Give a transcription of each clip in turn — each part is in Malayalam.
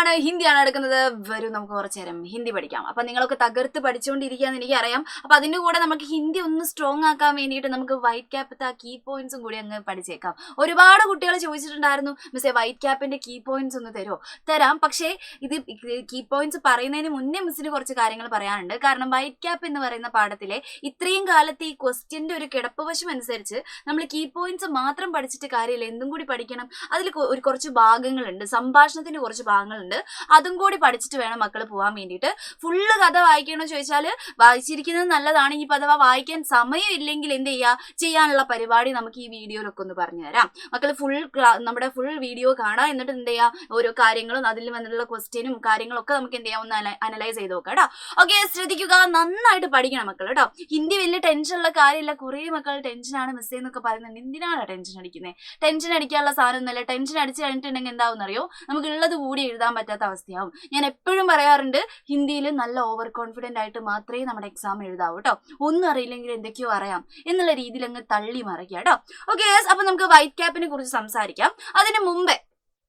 എന്താണ് ഹിന്ദിയാണ് എടുക്കുന്നത്. വരും നമുക്ക് കുറച്ചു നേരം ഹിന്ദി പഠിക്കാം. അപ്പൊ നിങ്ങളൊക്കെ തകർത്ത് പഠിച്ചുകൊണ്ടിരിക്കുകയെന്ന് എനിക്കറിയാം. അപ്പൊ അതിന്റെ കൂടെ നമുക്ക് ഹിന്ദി ഒന്ന് സ്ട്രോങ് ആക്കാൻ വേണ്ടിയിട്ട് നമുക്ക് വൈറ്റ് ക്യാപ്പത്തെ കീ പോയിന്റ്സും കൂടി അങ്ങ് പഠിച്ചേക്കാം. ഒരുപാട് കുട്ടികൾ ചോദിച്ചിട്ടുണ്ടായിരുന്നു, മിസ്സേ വൈറ്റ് ക്യാപ്പിന്റെ കീ പോയിന്റ്സ് ഒന്ന് തരുമോ? തരാം. പക്ഷേ ഇത് കീ പോയിന്റ്സ് പറയുന്നതിന് മുന്നേ മിസ്സിന് കുറച്ച് കാര്യങ്ങൾ പറയാനുണ്ട്. കാരണം വൈറ്റ് ക്യാപ്പ് എന്ന് പറയുന്ന പാഠത്തിലെ ഇത്രയും കാലത്തെ ഈ ക്വസ്റ്റ്യന്റെ ഒരു കിടപ്പുവശം അനുസരിച്ച് നമ്മൾ കീ പോയിന്റ്സ് മാത്രം പഠിച്ചിട്ട് കാര്യമില്ല, എന്തും കൂടി പഠിക്കണം. അതിൽ കുറച്ച് ഭാഗങ്ങളുണ്ട്, സംഭാഷണത്തിന്റെ കുറച്ച് ഭാഗങ്ങളുണ്ട്. അതും കൂടി പഠിച്ചിട്ട് വേണം മക്കൾ പോകാൻ വേണ്ടിയിട്ട്. ഫുള്ള് കഥ വായിക്കണമെന്ന് ചോദിച്ചാൽ വായിച്ചിരിക്കുന്നത് നല്ലതാണ്. ഇനിയിപ്പോൾ അഥവാ വായിക്കാൻ സമയം ഇല്ലെങ്കിൽ എന്ത് ചെയ്യാനുള്ള പരിപാടി നമുക്ക് ഈ വീഡിയോയിലൊക്കെ ഒന്ന് പറഞ്ഞു തരാം. മക്കൾ നമ്മുടെ ഫുൾ വീഡിയോ കാണാം. എന്നിട്ട് എന്ത് ചെയ്യുക, ഓരോ കാര്യങ്ങളും അതിൽ വന്നിട്ടുള്ള ക്വസ്റ്റ്യനും കാര്യങ്ങളൊക്കെ നമുക്ക് എന്ത് ചെയ്യാം, ഒന്ന് അനലൈസ് ചെയ്ത് നോക്കാം കേട്ടോ. ഓക്കെ, ശ്രദ്ധിക്കുക, നന്നായിട്ട് പഠിക്കണം മക്കൾ കേട്ടോ. ഹിന്ദി വലിയ ടെൻഷനുള്ള കാര്യമില്ല. കുറേ മക്കൾ ടെൻഷനാണ് മിസ്സേ എന്നൊക്കെ പറയുന്നുണ്ട്. എന്തിനാണ് ടെൻഷൻ അടിക്കുന്നത്? ടെൻഷൻ അടിക്കാനുള്ള സാധനം ഒന്നുമല്ല. ടെൻഷൻ അടിച്ച് കഴിഞ്ഞിട്ടുണ്ടെങ്കിൽ എന്താവും അറിയോ, നമുക്ക് ഉള്ളത് കൂടി എഴുതാൻ പറ്റാത്ത അവസ്ഥയാവും. ഞാൻ എപ്പോഴും പറയാറുണ്ട്, ഹിന്ദിയിൽ നല്ല ഓവർ കോൺഫിഡന്റ് ആയിട്ട് മാത്രമേ നമ്മുടെ എക്സാം എഴുതാവൂ കേട്ടോ. ഒന്നും അറിയില്ലെങ്കിൽ എന്തൊക്കെയോ അറിയാം എന്നുള്ള രീതിയിൽ അങ്ങ് തള്ളി മറിക്കുക കേട്ടോ. ഓക്കെ, അപ്പൊ നമുക്ക് വൈറ്റ് ക്യാപ്പിനെ കുറിച്ച് സംസാരിക്കാം. അതിന് മുമ്പേ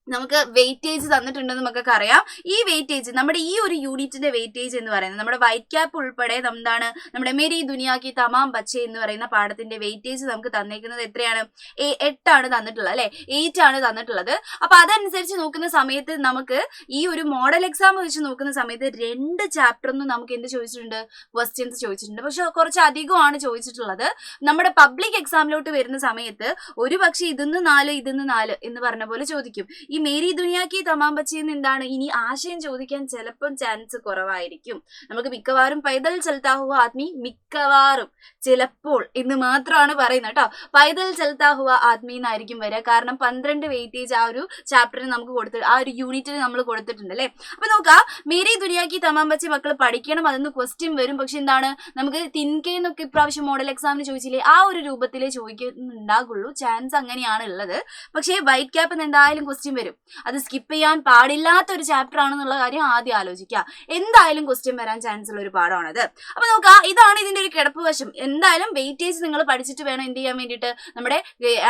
നമുക്ക് വെയിറ്റേജ് തന്നിട്ടുണ്ടെന്ന് നമുക്കൊക്കെ അറിയാം. ഈ വെയിറ്റേജ് നമ്മുടെ ഈ ഒരു യൂണിറ്റിന്റെ വെയിറ്റേജ് എന്ന് പറയുന്നത് നമ്മുടെ വൈറ്റ് ക്യാപ്പ് ഉൾപ്പെടെ എന്താണ് നമ്മുടെ മേരി ദുനിയാക്കി തമാം ബച്ചെ എന്ന് പറയുന്ന പാഠത്തിന്റെ വെയിറ്റേജ് നമുക്ക് തന്നേക്കുന്നത് എത്രയാണ്? 8 ആണ് തന്നിട്ടുള്ളത് അല്ലെ, 8 ആണ് തന്നിട്ടുള്ളത്. അപ്പൊ അതനുസരിച്ച് നോക്കുന്ന സമയത്ത് നമുക്ക് ഈ ഒരു മോഡൽ എക്സാം വെച്ച് നോക്കുന്ന സമയത്ത് 2 ചാപ്റ്ററിനും നമുക്ക് എന്ത് ചോദിച്ചിട്ടുണ്ട്? ക്വസ്റ്റ്യൻസ് ചോദിച്ചിട്ടുണ്ട്. പക്ഷെ കുറച്ച് അധികമാണ് ചോദിച്ചിട്ടുള്ളത്. നമ്മുടെ പബ്ലിക് എക്സാമിലോട്ട് വരുന്ന സമയത്ത് ഒരു പക്ഷെ ഇതിന്ന് 4 എന്ന് പറഞ്ഞ പോലെ ചോദിക്കും. ഈ മേരി ദുനിയാക്കി തമാം ബച്ചേന്ന് എന്താണ് ഇനി ആശയം ചോദിക്കാൻ ചിലപ്പം ചാൻസ് കുറവായിരിക്കും. നമുക്ക് മിക്കവാറും പൈതൽ ചലത്താ ഹുവ ആദ്മി, മിക്കവാറും ചിലപ്പോൾ എന്ന് മാത്രമാണ് പറയുന്നത് കേട്ടോ. പൈതൽ ചലത്താ ഹുവ ആദ്മി എന്നായിരിക്കും വരിക. കാരണം 12 വെയിറ്റേജ് ആ ഒരു ചാപ്റ്ററിന് നമുക്ക് ആ ഒരു യൂണിറ്റിന് നമ്മൾ കൊടുത്തിട്ടുണ്ട് അല്ലെ. അപ്പൊ നോക്കാം, മേരി ദുനിയാക്കി തമാം ബച്ചെ മക്കൾ പഠിക്കണം. അതൊന്ന് ക്വസ്റ്റ്യൻ വരും. പക്ഷെ എന്താണ് നമുക്ക് തിൻകെന്നൊക്കെ ഇപ്രാവശ്യം മോഡൽ എക്സാമിന് ചോദിച്ചില്ലേ, ആ ഒരു രൂപത്തിലേ ചോദിക്കുന്നുണ്ടാകുള്ളൂ. ചാൻസ് അങ്ങനെയാണ് ഉള്ളത്. പക്ഷേ വൈറ്റ് ക്യാപ്പ് എന്തായാലും ക്വസ്റ്റ്യൻ വരും. അത് സ്കിപ്പ് ചെയ്യാൻ പാടില്ലാത്ത ഒരു ചാപ്റ്റർ ആണെന്നുള്ള കാര്യം ആദ്യം ആലോചിക്കുക. എന്തായാലും ക്വസ്റ്റ്യൻ വരാൻ ചാൻസ് ഉള്ള ഒരു പാഠമാണത്. അപ്പൊ നോക്കാം, ഇതാണ് ഇതിന്റെ ഒരു കിടപ്പ് വശം. എന്തായാലും വെയിറ്റേജ് നിങ്ങൾ പഠിച്ചിട്ട് വേണം എന്ത് ചെയ്യാൻ വേണ്ടിയിട്ട്, നമ്മുടെ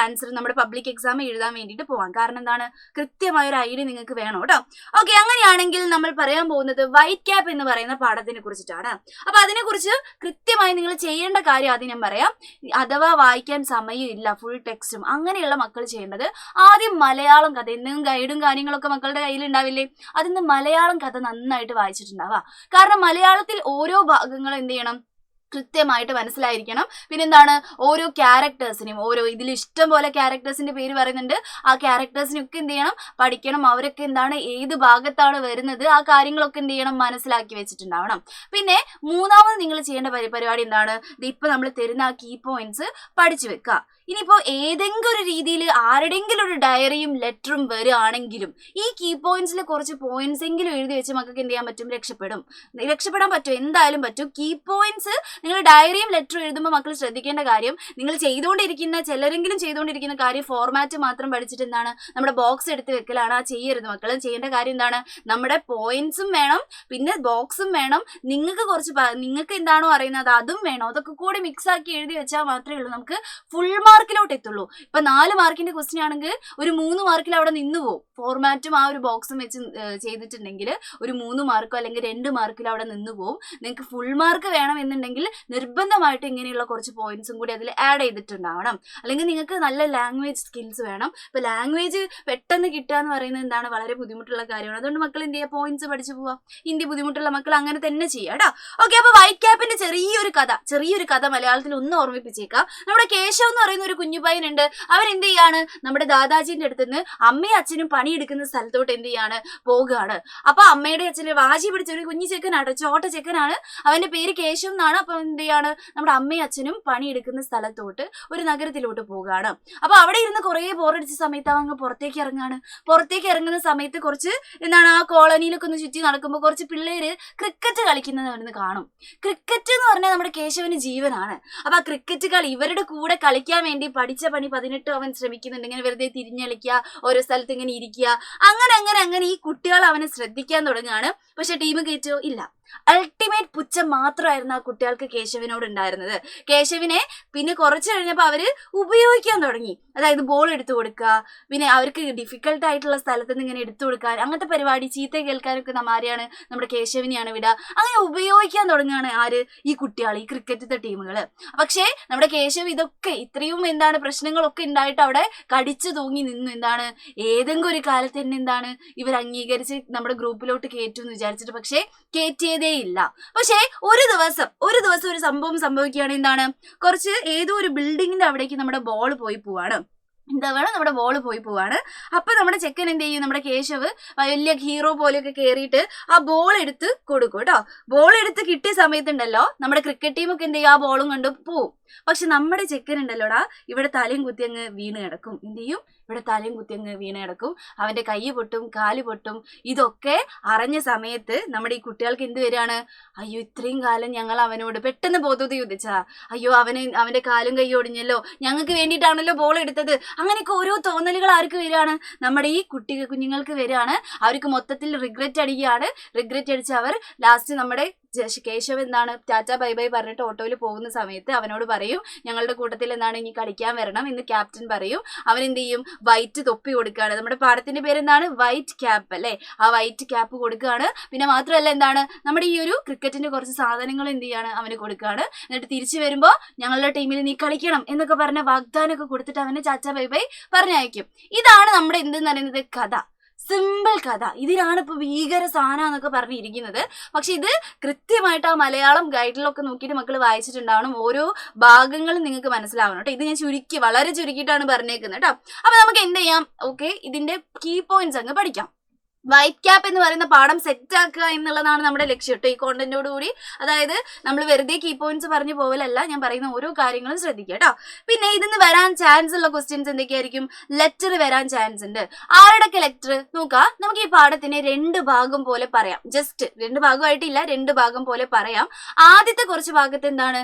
ആൻസർ നമ്മുടെ പബ്ലിക് എക്സാം എഴുതാൻ വേണ്ടിയിട്ട് പോകാൻ. കാരണം എന്താണ്, കൃത്യമായ ഒരു ഐഡിയ നിങ്ങൾക്ക് വേണം കേട്ടോ. ഓക്കെ, അങ്ങനെയാണെങ്കിൽ നമ്മൾ പറയാൻ പോകുന്നത് വൈറ്റ് ക്യാപ്പ് എന്ന് പറയുന്ന പാഠത്തിനെ കുറിച്ചിട്ടാണ്. അപ്പൊ അതിനെക്കുറിച്ച് കൃത്യമായി നിങ്ങൾ ചെയ്യേണ്ട കാര്യം ആദ്യം ഞാൻ പറയാം. അഥവാ വായിക്കാൻ സമയമില്ല ഫുൾ ടെക്സ്റ്റും അങ്ങനെയുള്ള മക്കൾ ചെയ്യേണ്ടത് ആദ്യം മലയാളം കഥ, എന്തെങ്കിലും ഗൈഡും കാര്യങ്ങളൊക്കെ മക്കളുടെ കയ്യിൽ ഉണ്ടാവില്ലേ, അതിന്ന് മലയാളം കഥ നന്നായിട്ട് വായിച്ചിട്ടുണ്ടാവുക. കാരണം മലയാളത്തിൽ ഓരോ ഭാഗങ്ങളും എന്ത് ചെയ്യണം, കൃത്യമായിട്ട് മനസ്സിലായിരിക്കണം. പിന്നെന്താണ്, ഓരോ ക്യാരക്ടേഴ്സിനെയും ഇതിൽ ഇഷ്ടം പോലെ ക്യാരക്ടേഴ്സിന്റെ പേര് പറയുന്നുണ്ട്. ആ ക്യാരക്ടേഴ്സിനൊക്കെ എന്ത് ചെയ്യണം, പഠിക്കണം. അവരൊക്കെ എന്താണ് ഏത് ഭാഗത്താണ് വരുന്നത്, ആ കാര്യങ്ങളൊക്കെ എന്ത് ചെയ്യണം, മനസ്സിലാക്കി വെച്ചിട്ടുണ്ടാവണം. പിന്നെ മൂന്നാമത് നിങ്ങൾ ചെയ്യേണ്ട പരിപാടി എന്താണ്, ഇപ്പൊ നമ്മൾ തരുന്ന ആ കീ പോയിന്റ്സ് പഠിച്ചു വെക്കുക. ഇനിയിപ്പോ ഏതെങ്കിലും ഒരു രീതിയിൽ ആരുടെങ്കിലും ഒരു ഡയറിയും ലെറ്ററും വരികയാണെങ്കിലും ഈ കീ പോയിന്റ്സിൽ കുറച്ച് പോയിന്റ്സ് എങ്കിലും എഴുതി വെച്ച് മക്കൾക്ക് എന്ത് ചെയ്യാൻ പറ്റും, രക്ഷപ്പെടാൻ പറ്റും. എന്തായാലും പറ്റും. കീ പോയിന്റ്സ് നിങ്ങൾ ഡയറിയും ലെറ്ററും എഴുതുമ്പോൾ മക്കൾ ശ്രദ്ധിക്കേണ്ട കാര്യം, നിങ്ങൾ ചിലരെങ്കിലും ചെയ്തുകൊണ്ടിരിക്കുന്ന കാര്യം ഫോർമാറ്റ് മാത്രം പഠിച്ചിട്ട് എന്താണ് നമ്മുടെ ബോക്സ് എടുത്ത് വെക്കലാണ്. ആ ചെയ്യരുത് മക്കൾ. ചെയ്യേണ്ട കാര്യം എന്താണ്, നമ്മുടെ പോയിന്റ്സും വേണം, പിന്നെ ബോക്സും വേണം. നിങ്ങൾക്ക് എന്താണോ അറിയുന്നത് അതും വേണം. അതൊക്കെ കൂടി മിക്സ് ആക്കി എഴുതി വെച്ചാൽ മാത്രമേ ഉള്ളൂ നമുക്ക് ഫുൾ മാർക്കിലോട്ട് എത്തുള്ളൂ. ഇപ്പൊ 4 മാർക്കിന്റെ ക്വസ്റ്റ്യൻ ആണെങ്കിൽ ഒരു 3 മാർക്കിൽ അവിടെ നിന്ന് പോകും. ഫോർമാറ്റും ആ ഒരു ബോക്സും വെച്ച് ചെയ്തിട്ടുണ്ടെങ്കിൽ ഒരു 3 മാർക്കോ അല്ലെങ്കിൽ 2 മാർക്കിൽ അവിടെ നിന്ന് പോകും. നിങ്ങൾക്ക് ഫുൾ മാർക്ക് വേണം എന്നുണ്ടെങ്കിൽ നിർബന്ധമായിട്ട് ഇങ്ങനെയുള്ള കുറച്ച് പോയിന്റ്സും കൂടി അതിൽ ആഡ് ചെയ്തിട്ടുണ്ടാവണം. അല്ലെങ്കിൽ നിങ്ങൾക്ക് നല്ല ലാംഗ്വേജ് സ്കിൽസ് വേണം. ഇപ്പൊ ലാംഗ്വേജ് പെട്ടെന്ന് കിട്ടുക എന്ന് പറയുന്നത് എന്താണ് വളരെ ബുദ്ധിമുട്ടുള്ള കാര്യമാണ്. അതുകൊണ്ട് മക്കൾ എന്ത് ചെയ്യുക, പോയിന്റ്സ് പഠിച്ചു പോവാം. ഹിന്ദി ബുദ്ധിമുട്ടുള്ള മക്കൾ അങ്ങനെ തന്നെ ചെയ്യാം കേട്ടോ. ഓക്കെ, അപ്പൊ വൈറ്റ് ക്യാപ്പിന്റെ ചെറിയൊരു കഥ മലയാളത്തിൽ ഒന്ന് ഓർമ്മിപ്പിച്ചേക്കാം. നമ്മുടെ കേശവ് എന്ന് പറയുന്ന ഒരു കുഞ്ഞു പയ്യനുണ്ട്. അവൻ എന്ത് ചെയ്യാണ്, നമ്മുടെ ദാദാജിന്റെ അടുത്ത് നിന്ന് അമ്മയും അച്ഛനും പണിയെടുക്കുന്ന സ്ഥലത്തോട്ട് എന്ത് ചെയ്യാണ്, പോകുകയാണ്. അപ്പൊ അമ്മയുടെ അച്ഛനെ വാശി പിടിച്ച ഒരു കുഞ്ഞു ചെക്കനാണ്, ചോട്ട ചെക്കനാണ്. അവന്റെ പേര് കേശവ് എന്നാണ്. അപ്പൊ എന്ത് ചെയ്യാണ്, നമ്മുടെ അമ്മയും അച്ഛനും പണിയെടുക്കുന്ന സ്ഥലത്തോട്ട് ഒരു നഗരത്തിലോട്ട് പോകുകയാണ്. അപ്പൊ അവിടെ ഇരുന്ന് കുറെ ബോറടിച്ച സമയത്ത് അവൻ അങ്ങ് പുറത്തേക്ക് ഇറങ്ങുന്ന സമയത്ത് കുറച്ച് എന്താണ് ആ കോളനിയിലൊക്കെ ഒന്ന് ചുറ്റി നടക്കുമ്പോൾ കുറച്ച് പിള്ളേര് ക്രിക്കറ്റ് കളിക്കുന്നത് അവിടുന്ന് കാണും. ക്രിക്കറ്റ് എന്ന് പറഞ്ഞാൽ നമ്മുടെ കേശവന് ജീവനാണ്. അപ്പൊ ആ ക്രിക്കറ്റ് കളി ഇവരുടെ കൂടെ കളിക്കാൻ വേണ്ടി പഠിച്ച പണി 18 അവൻ ശ്രമിക്കുന്നുണ്ട്. ഇങ്ങനെ വെറുതെ തിരിഞ്ഞളിക്കുക, ഓരോ സ്ഥലത്ത് ഇങ്ങനെ ഇരിക്കുക. അങ്ങനെ ഈ കുട്ടികൾ അവനെ ശ്രദ്ധിക്കാൻ തുടങ്ങുകയാണ്. പക്ഷെ ടീം കയറ്റോ ഇല്ല. അൾട്ടിമേറ്റ് പുച്ഛം മാത്രമായിരുന്നു ആ കുട്ടികൾക്ക് കേശവിനോട് ഉണ്ടായിരുന്നത്. കേശവിനെ പിന്നെ കുറച്ച് കഴിഞ്ഞപ്പോൾ അവര് ഉപയോഗിക്കാൻ തുടങ്ങി. അതായത് ബോൾ എടുത്തു കൊടുക്കുക, പിന്നെ അവർക്ക് ഡിഫിക്കൽട്ട് ആയിട്ടുള്ള സ്ഥലത്ത് നിന്ന് ഇങ്ങനെ എടുത്തു കൊടുക്കാൻ, അങ്ങനത്തെ പരിപാടി, ചീത്ത കേൾക്കാനൊക്കെ ആരെയാണ്, നമ്മുടെ കേശവിനെയാണ് വിടുക. അങ്ങനെ ഉപയോഗിക്കാൻ തുടങ്ങുകയാണ് ആര്, ഈ കുട്ടികൾ, ഈ ക്രിക്കറ്റത്തെ ടീമുകൾ. പക്ഷേ നമ്മുടെ കേശവ് ഇതൊക്കെ ഇത്രയും പ്രശ്നങ്ങളൊക്കെ ഉണ്ടായിട്ട് അവിടെ കടിച്ചു തൂങ്ങി നിന്നു. ഏതെങ്കിലും ഒരു കാലത്ത് തന്നെ ഇവർ അംഗീകരിച്ച് നമ്മുടെ ഗ്രൂപ്പിലോട്ട് കയറ്റുമെന്ന് വിചാരിച്ചിട്ട്, പക്ഷേ കയറ്റിയതേ ഇല്ല. പക്ഷേ ഒരു ദിവസം ഒരു സംഭവം സംഭവിക്കുകയാണ്. കുറച്ച് ഏതോ ഒരു ബിൽഡിങ്ങിന്റെ അവിടേക്ക് നമ്മുടെ ബോൾ പോവാണ്. നമ്മുടെ ബോൾ പോവാണ്. അപ്പൊ നമ്മുടെ ചെക്കൻ എന്ത് ചെയ്യും, നമ്മുടെ കേശവ് വലിയ ഹീറോ പോലെയൊക്കെ കയറിയിട്ട് ആ ബോൾ എടുത്ത് കൊടുക്കും കേട്ടോ. ബോൾ എടുത്ത് കിട്ടിയ സമയത്തുണ്ടല്ലോ നമ്മുടെ ക്രിക്കറ്റ് ടീമൊക്കെ എന്ത് ചെയ്യും, ആ ബോളും കണ്ട് പോവും. പക്ഷെ നമ്മുടെ ചെക്കൻ ഉണ്ടല്ലോടാ ഇവിടെ തലയും കുത്തി അങ്ങ് വീണ് കിടക്കും. എന്ത് ചെയ്യും, ഇവിടെ തലയും കുത്തി അങ്ങ് വീണ് കിടക്കും. അവന്റെ കൈ പൊട്ടും, കാല് പൊട്ടും. ഇതൊക്കെ അറിഞ്ഞ സമയത്ത് നമ്മുടെ ഈ കുട്ടികൾക്ക് എന്ത് വരികയാണ്, അയ്യോ ഇത്രയും കാലം ഞങ്ങൾ അവനോട് പെട്ടെന്ന് ബോധോദയം ഉദിച്ചാ, അയ്യോ അവന്റെ കാലും കൈ ഒടിഞ്ഞല്ലോ, ഞങ്ങൾക്ക് വേണ്ടിയിട്ടാണല്ലോ ബോൾ എടുത്തത്. അങ്ങനെയൊക്കെ ഓരോ തോന്നലുകൾ ആർക്ക് വരികയാണ്, നമ്മുടെ ഈ കുഞ്ഞുങ്ങൾക്ക് വരികയാണ്. അവർക്ക് മൊത്തത്തിൽ റിഗ്രറ്റ് അടിക്കുകയാണ്. റിഗ്രറ്റ് അടിച്ച് അവർ ലാസ്റ്റ് നമ്മുടെ കേശവ് ടാറ്റ ബൈ ബൈ പറഞ്ഞിട്ട് ഓട്ടോയിൽ പോകുന്ന സമയത്ത് അവനോട് പറയും, ഞങ്ങളുടെ കൂട്ടത്തിൽ ഇനി കളിക്കാൻ വരണം എന്ന് ക്യാപ്റ്റൻ പറയും. അവൻ എന്ത് ചെയ്യും, വൈറ്റ് തൊപ്പി കൊടുക്കുകയാണ്. നമ്മുടെ പാടത്തിന്റെ പേര് വൈറ്റ് ക്യാപ്പ് അല്ലേ, ആ വൈറ്റ് ക്യാപ്പ് കൊടുക്കുകയാണ്. പിന്നെ മാത്രമല്ല നമ്മുടെ ഈ ഒരു ക്രിക്കറ്റിന്റെ കുറച്ച് സാധനങ്ങൾ എന്ത് ചെയ്യാണ്, അവന് കൊടുക്കുകയാണ്. എന്നിട്ട് തിരിച്ചു വരുമ്പോ ഞങ്ങളുടെ ടീമിൽ നീ കളിക്കണം എന്നൊക്കെ പറഞ്ഞ വാഗ്ദാനമൊക്കെ കൊടുത്തിട്ട് അവനെ ടാറ്റ ബൈ ബൈ പറഞ്ഞയക്കും. ഇതാണ് നമ്മുടെ എന്തെന്ന് പറയുന്നത് കഥ. സിമ്പിൾ കഥ. ഇതിനാണ് ഇപ്പൊ ഭീകര സാധനം എന്നൊക്കെ പറഞ്ഞിരിക്കുന്നത്. പക്ഷെ ഇത് കൃത്യമായിട്ട് ആ മലയാളം ഗൈഡിലൊക്കെ നോക്കിയിട്ട് മക്കൾ വായിച്ചിട്ടുണ്ടാവണം. ഓരോ ഭാഗങ്ങളും നിങ്ങൾക്ക് മനസ്സിലാവണം കേട്ടോ. ഇത് ഞാൻ വളരെ ചുരുക്കിയിട്ടാണ് പറഞ്ഞേക്കുന്നത് കേട്ടോ. അപ്പൊ നമുക്ക് എന്ത് ചെയ്യാം, ഓക്കെ, ഇതിന്റെ കീ പോയിന്റ്സ് അങ്ങ് പഠിക്കാം. വൈറ്റ് ക്യാപ്പ് എന്ന് പറയുന്ന പാഠം സെറ്റ് ആക്കുക എന്നുള്ളതാണ് നമ്മുടെ ലക്ഷ്യം കേട്ടോ ഈ കോണ്ടന്റോട് കൂടി. അതായത് നമ്മൾ വെറുതെ കീ പോയിന്റ്സ് പറഞ്ഞു പോവലല്ല, ഞാൻ പറയുന്ന ഓരോ കാര്യങ്ങളും ശ്രദ്ധിക്കുക കേട്ടോ. പിന്നെ ഇതിന്ന് വരാൻ ചാൻസ് ഉള്ള ക്വസ്റ്റ്യൻസ് എന്തൊക്കെയായിരിക്കും, ലെറ്റർ വരാൻ ചാൻസ് ഉണ്ട്. ആരുടെയൊക്കെ ലെറ്റർ നോക്കാം. നമുക്ക് ഈ പാഠത്തിനെ 2 ഭാഗം പോലെ പറയാം. ജസ്റ്റ് 2 ഭാഗമായിട്ടില്ല, 2 ഭാഗം പോലെ പറയാം. ആദ്യത്തെ കുറച്ച് ഭാഗത്ത്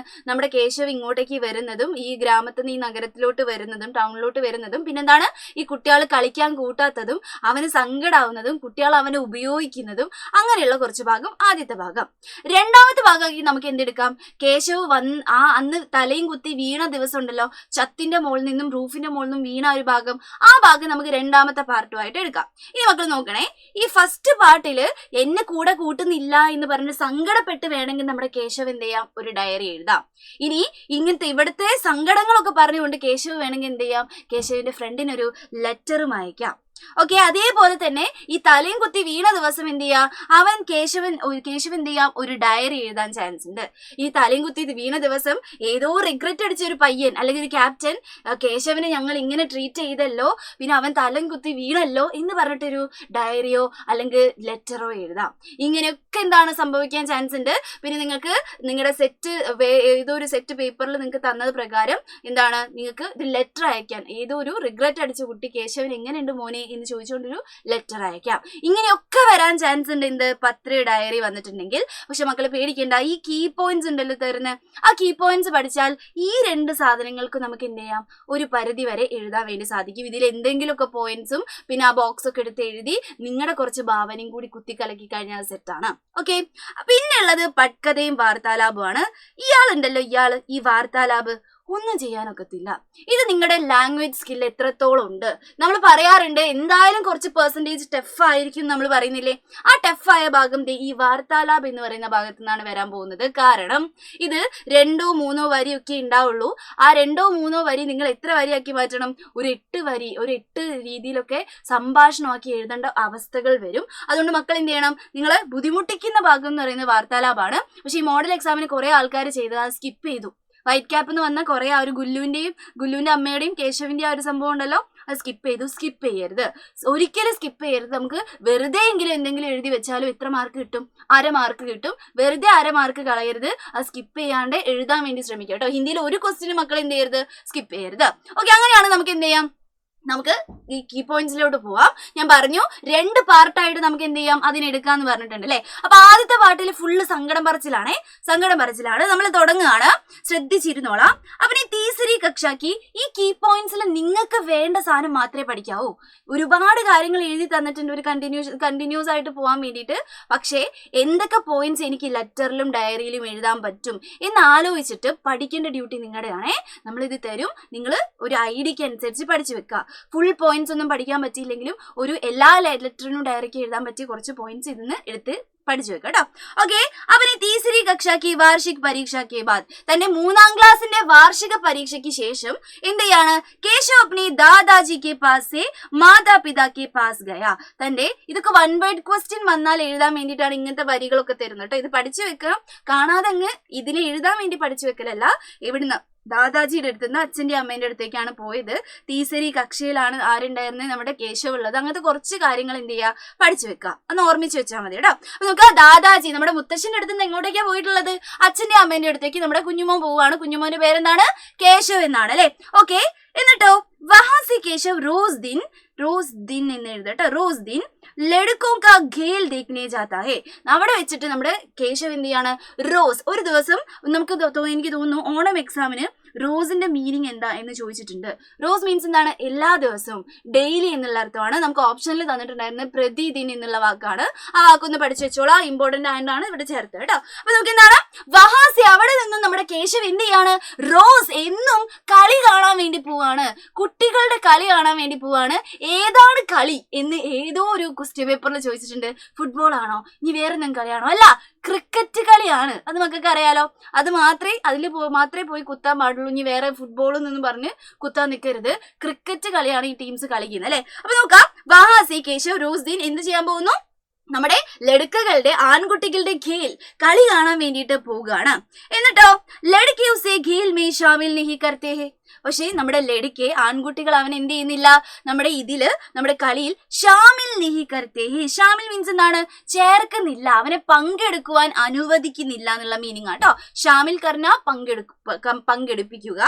നമ്മുടെ കേശവ് ഇങ്ങോട്ടേക്ക് വരുന്നതും, ഈ ഗ്രാമത്തിൽ നിന്ന് ഈ നഗരത്തിലോട്ട് വരുന്നതും, ടൗണിലോട്ട് വരുന്നതും, പിന്നെന്താണ് ഈ കുട്ടികൾ കളിക്കാൻ കൂട്ടാത്തതും, അവന് സങ്കടാവുന്നതും, കുട്ടികൾ അവനെ ഉപയോഗിക്കുന്നതും, അങ്ങനെയുള്ള കുറച്ച് ഭാഗം ആദ്യത്തെ ഭാഗം. രണ്ടാമത്തെ ഭാഗമാക്കി നമുക്ക് എന്തെടുക്കാം, കേശവ് അന്ന് തലയും കുത്തി വീണ ദിവസം ഉണ്ടല്ലോ, ചത്തിന്റെ മുകളിൽ നിന്നും റൂഫിന്റെ മുകളിൽ നിന്നും വീണ ഒരു ഭാഗം, ആ ഭാഗം നമുക്ക് രണ്ടാമത്തെ പാർട്ടുമായിട്ട് എടുക്കാം. ഇനി മക്കൾ നോക്കണേ, ഈ ഫസ്റ്റ് പാർട്ടില് എന്നെ കൂടെ കൂട്ടുന്നില്ല എന്ന് പറഞ്ഞ് സങ്കടപ്പെട്ട് വേണമെങ്കിൽ നമ്മുടെ കേശവ് എന്ത് ചെയ്യാം, ഒരു ഡയറി എഴുതാം. ഇനി ഇങ്ങനത്തെ ഇവിടുത്തെ സങ്കടങ്ങളൊക്കെ പറഞ്ഞുകൊണ്ട് കേശവ് വേണമെങ്കിൽ എന്ത് ചെയ്യാം, കേശവിന്റെ ഫ്രണ്ടിനൊരു ലെറ്ററും അയക്കാം. ഓക്കെ, അതേപോലെ തന്നെ ഈ തലയും കുത്തി വീണ ദിവസം എന്ത് ചെയ്യാം, കേശവ് എന്ത് ചെയ്യാം, ഒരു ഡയറി എഴുതാൻ ചാൻസ് ഉണ്ട്. ഈ തലയും കുത്തി വീണ ദിവസം ഏതോ റിഗ്രറ്റ് അടിച്ച ഒരു പയ്യൻ അല്ലെങ്കിൽ ഒരു ക്യാപ്റ്റൻ കേശവിനെ ഞങ്ങൾ ഇങ്ങനെ ട്രീറ്റ് ചെയ്തല്ലോ, പിന്നെ അവൻ തലയും കുത്തി വീണല്ലോ എന്ന് പറഞ്ഞിട്ടൊരു ഡയറിയോ അല്ലെങ്കിൽ ലെറ്ററോ എഴുതാം. ഇങ്ങനെയൊക്കെ സംഭവിക്കാൻ ചാൻസ് ഉണ്ട്. പിന്നെ നിങ്ങൾക്ക് നിങ്ങളുടെ ഏതോ ഒരു സെറ്റ് പേപ്പറിൽ നിങ്ങൾക്ക് തന്നത് പ്രകാരം നിങ്ങൾക്ക് ഒരു ലെറ്റർ അയക്കാൻ, ഏതോ ഒരു റിഗ്രറ്റ് അടിച്ച കുട്ടി കേശവൻ എങ്ങനെയുണ്ട് മോനെ എന്ന് ചോദിച്ചുകൊണ്ടൊരു ലെറ്റർ അയക്കാം. ഇങ്ങനെയൊക്കെ വരാൻ ചാൻസ് ഉണ്ട് 10 ഡയറി വന്നിട്ടുണ്ടെങ്കിൽ. പക്ഷെ മക്കളെ പേടിക്കേണ്ട, ഈ കീ പോയിന്റ്സ് ഉണ്ടല്ലോ തരുന്നത്, ആ കീ പോയിന്റ്സ് പഠിച്ചാൽ ഈ 2 സാധനങ്ങൾക്ക് നമുക്ക് എന്ത് ചെയ്യാം, ഒരു പരിധി വരെ എഴുതാൻ വേണ്ടി സാധിക്കും. ഇതിൽ എന്തെങ്കിലുമൊക്കെ പോയിന്റ്സും പിന്നെ ആ ബോക്സ് ഒക്കെ എടുത്ത് എഴുതി നിങ്ങളുടെ കുറച്ച് ഭാവനയും കൂടി കുത്തിക്കലക്കി കഴിഞ്ഞാൽ സെറ്റാണ്. ഓക്കെ, പിന്നെ ഉള്ളത് പട്കഥയും വാർത്താലാപുമാണ്. ഇയാളുണ്ടല്ലോ, ഈ വാർത്താലാപ് ഒന്നും ചെയ്യാനൊക്കത്തില്ല. ഇത് നിങ്ങളുടെ ലാംഗ്വേജ് സ്കിൽ എത്രത്തോളം ഉണ്ട്. നമ്മൾ പറയാറുണ്ട് എന്തായാലും കുറച്ച് പെർസെൻറ്റേജ് ടഫ് ആയിരിക്കും നമ്മൾ പറയുന്നില്ലേ. ആ ടഫായ ഭാഗം ഈ വാർത്താലാപ് എന്ന് പറയുന്ന ഭാഗത്തു നിന്നാണ് വരാൻ പോകുന്നത്. കാരണം ഇത് 2-3 വരിയൊക്കെ ഉണ്ടാവുള്ളൂ. ആ 2-3 വരി നിങ്ങൾ എത്ര വരിയാക്കി മാറ്റണം, ഒരു 8 വരി, ഒരു 8 രീതിയിലൊക്കെ സംഭാഷണമാക്കി എഴുതേണ്ട അവസ്ഥകൾ വരും. അതുകൊണ്ട് മക്കൾ എന്ത് ചെയ്യണം, നിങ്ങൾ ബുദ്ധിമുട്ടിക്കുന്ന ഭാഗം എന്ന് പറയുന്നത് വാർത്താലാപാണ്. പക്ഷെ ഈ മോഡൽ എക്സാമിന് കുറെ ആൾക്കാർ ചെയ്തത് അത് സ്കിപ്പ് ചെയ്തു. വൈറ്റ് ക്യാപ്പ് എന്ന് വന്ന കുറെ ആ ഒരു ഗുല്ലുവിന്റെ അമ്മയുടെയും കേശവിന്റെ ആ ഒരു സംഭവം ഉണ്ടല്ലോ, അത് സ്കിപ്പ് ചെയ്യരുത്, ഒരിക്കലും സ്കിപ്പ് ചെയ്യരുത്. നമുക്ക് വെറുതെ എങ്കിലും എന്തെങ്കിലും എഴുതി വെച്ചാലും എത്ര മാർക്ക് കിട്ടും, 1/2 മാർക്ക് കിട്ടും. വെറുതെ 1/2 മാർക്ക് കളയരുത്, അത് സ്കിപ്പ് ചെയ്യാണ്ട് എഴുതാൻ വേണ്ടി ശ്രമിക്കുക കേട്ടോ. ഹിന്ദിയിൽ ഒരു ക്വസ്റ്റ്യൻ മക്കൾ എന്ത് ചെയ്യരുത്, സ്കിപ്പ് ചെയ്യരുത്. ഓക്കെ, അങ്ങനെയാണ് നമുക്ക് എന്ത് ചെയ്യാം, നമുക്ക് ഈ കീ പോയിന്റ്സിലോട്ട് പോവാം. ഞാൻ പറഞ്ഞു 2 പാർട്ടായിട്ട് നമുക്ക് എന്ത് ചെയ്യാം, അതിനെടുക്കാന്ന് പറഞ്ഞിട്ടുണ്ട് അല്ലെ. അപ്പൊ ആദ്യത്തെ പാർട്ടിൽ ഫുള്ള് സങ്കടം പറച്ചിലാണ്. നമ്മൾ തുടങ്ങുകയാണ്, ശ്രദ്ധിച്ചിരുന്നോളാം. അപ്പൊ ഈ തീസരി കക്ഷാക്കി ഈ കീ പോയിന്റ്സിൽ നിങ്ങൾക്ക് വേണ്ട സാധനം മാത്രമേ പഠിക്കാവൂ. ഒരുപാട് കാര്യങ്ങൾ എഴുതി തന്നിട്ടുണ്ട് ഒരു കണ്ടിന്യൂസ് ആയിട്ട് പോകാൻ വേണ്ടിയിട്ട്. പക്ഷേ എന്തൊക്കെ പോയിന്റ്സ് എനിക്ക് ലെറ്ററിലും ഡയറിയിലും എഴുതാൻ പറ്റും എന്ന് ആലോചിച്ചിട്ട് പഠിക്കേണ്ട ഡ്യൂട്ടി നിങ്ങളുടെയാണേ. നമ്മളിത് തരും, നിങ്ങൾ ഒരു ഐഡിയക്ക് അനുസരിച്ച് പഠിച്ചു വെക്കുക. ഫുൾ പോയിന്റ്സ് ഒന്നും പഠിക്കാൻ പറ്റിയില്ലെങ്കിലും ഒരു എല്ലാ ലെറ്ററിനും ഡയറിക്ക് എഴുതാൻ പറ്റിയ കുറച്ച് പോയിന്റ്സ് ഇതിന്ന് എടുത്ത് പഠിച്ചു വെക്കാം കേട്ടോ. ഓക്കെ, അപ്പൊ തീസരി കക്ഷാക്കി വാർഷിക് പരീക്ഷ കെ ബാദ്, തന്റെ 3ാം ക്ലാസ്സിന്റെ വാർഷിക പരീക്ഷയ്ക്ക് ശേഷം എന്ത് ചെയ്യാണ്, കേശവ് അപ്നെ ദാദാജി കെ പാസ് സെ മാതാപിതാ കെ പാസ് ഗയ. തന്റെ ഇതൊക്കെ 1 വേർഡ് ക്വസ്റ്റ്യൻ വന്നാൽ എഴുതാൻ വേണ്ടിയിട്ടാണ് ഇങ്ങനത്തെ വരികളൊക്കെ തരുന്നത് കേട്ടോ. ഇത് പഠിച്ചു വെക്കാം, കാണാതെ അങ്ങ് ഇതിൽ എഴുതാൻ വേണ്ടി പഠിച്ചു വെക്കലല്ല. ഇവിടുന്ന് ദാദാജിയുടെ അടുത്ത് നിന്ന് അച്ഛൻ്റെ അമ്മേൻ്റെ അടുത്തേക്കാണ് പോയത്. തീസരി കക്ഷയിലാണ് ആരുണ്ടായിരുന്നത്, നമ്മുടെ കേശവ് ഉള്ളത്. അങ്ങനത്തെ കുറച്ച് കാര്യങ്ങൾ എന്ത് ചെയ്യുക, പഠിച്ചു വെക്കുക, ഒന്ന് ഓർമ്മിച്ച് വെച്ചാൽ മതി കേട്ടോ. അപ്പൊ നമുക്ക് ദാദാജി നമ്മുടെ മുത്തശ്ശൻ്റെ അടുത്ത് നിന്ന് എങ്ങോട്ടേക്കാണ് പോയിട്ടുള്ളത്, അച്ഛൻ്റെ അമ്മേൻ്റെ അടുത്തേക്ക് നമ്മുടെ കുഞ്ഞുമോൻ പോവുകയാണ്. കുഞ്ഞുമോന്റെ പേരെന്താണ്, കേശവ് എന്നാണ് അല്ലെ. ഓക്കെ, എന്നിട്ടോ വഹാസി കേശവ് റോസ് ദിൻ എന്ന് എഴുതട്ടെ, റോസ് ദിൻ ലഡുക്കോ കാ ഖേൽ ദേഖ്നെ ജാതാ ഹേ. അവിടെ വെച്ചിട്ട് നമ്മുടെ കേശവ് എന്ത് ചെയ്യാണ്, റോസ് ഒരു ദിവസം നമുക്ക് എനിക്ക് തോന്നുന്നു ഓണം എക്സാമിന് റോസിന്റെ മീനിങ് എന്താ എന്ന് ചോദിച്ചിട്ടുണ്ട്. റോസ് മീൻസ് എന്താണ്, എല്ലാ ദിവസവും, ഡെയിലി എന്നുള്ള അർത്ഥമാണ്. നമുക്ക് ഓപ്ഷനിൽ തന്നിട്ടുണ്ടായിരുന്നത് പ്രതിദിൻ എന്നുള്ള വാക്കാണ്. ആ വാക്കൊന്ന് പഠിച്ചു വെച്ചോളാം, ഇമ്പോർട്ടന്റ് ആയിട്ടാണ് ഇവിടെ ചേർത്ത് കേട്ടോ. അപ്പൊ നമുക്ക് എന്താണ്, വഹാസി അവിടെ നിന്നും നമ്മുടെ കേശവ് എന്ത് ചെയ്യാണ്, റോസ് എന്നും കളി കാണാൻ വേണ്ടി പോവാണ്, കുട്ടികളുടെ കളി കാണാൻ വേണ്ടി പോവാണ്. ഏതാണ് കളി എന്ന് ഏതോ ഒരു ക്വസ്റ്റ്യൻ പേപ്പറിൽ ചോദിച്ചിട്ടുണ്ട്. ഫുട്ബോൾ ആണോ, ഇനി വേറെ എന്തെങ്കിലും കളിയാണോ, അല്ല ക്രിക്കറ്റ് കളിയാണ്. അത് നമുക്കൊക്കെ അറിയാലോ. അതിൽ മാത്രമേ പോയി കുത്താൻ പാടുള്ളൂ. ഇനി വേറെ ഫുട്ബോൾ എന്നൊന്നും പറഞ്ഞ് കുത്താൻ നിൽക്കരുത്. ക്രിക്കറ്റ് കളിയാണ് ഈ ടീംസ് കളിക്കുന്നത് അല്ലെ. അപ്പൊ നോക്കാം, വഹാസി കേശവ് റോസ് ദിൻ എന്ത് ചെയ്യാൻ പോകുന്നു, നമ്മുടെ ലടുക്കകളുടെ ആൺകുട്ടികളുടെ ഖേൽ കളി കാണാൻ വേണ്ടിയിട്ട് പോവുകയാണ്. എന്നിട്ടോ ലടുക്കി ഉസേ ഖേൽ മേ ഷാമിൽ നഹി കർത്തേ ഹേ. പക്ഷേ നമ്മുടെ ലടുക്കെ ആൺകുട്ടികൾ അവൻ എന്ത് ചെയ്യുന്നില്ല, നമ്മുടെ കളിയിൽ ഷാമിൽ നഹി കർത്തേ ഹേ. ഷാമിൽ മീൻസ് എന്താണ്, ചേർക്കുന്നില്ല, അവനെ പങ്കെടുക്കുവാൻ അനുവദിക്കുന്നില്ല എന്നുള്ള മീനിങ് ആട്ടോ. ഷാമിൽ കർണ പങ്കെടുപ്പിക്കുക,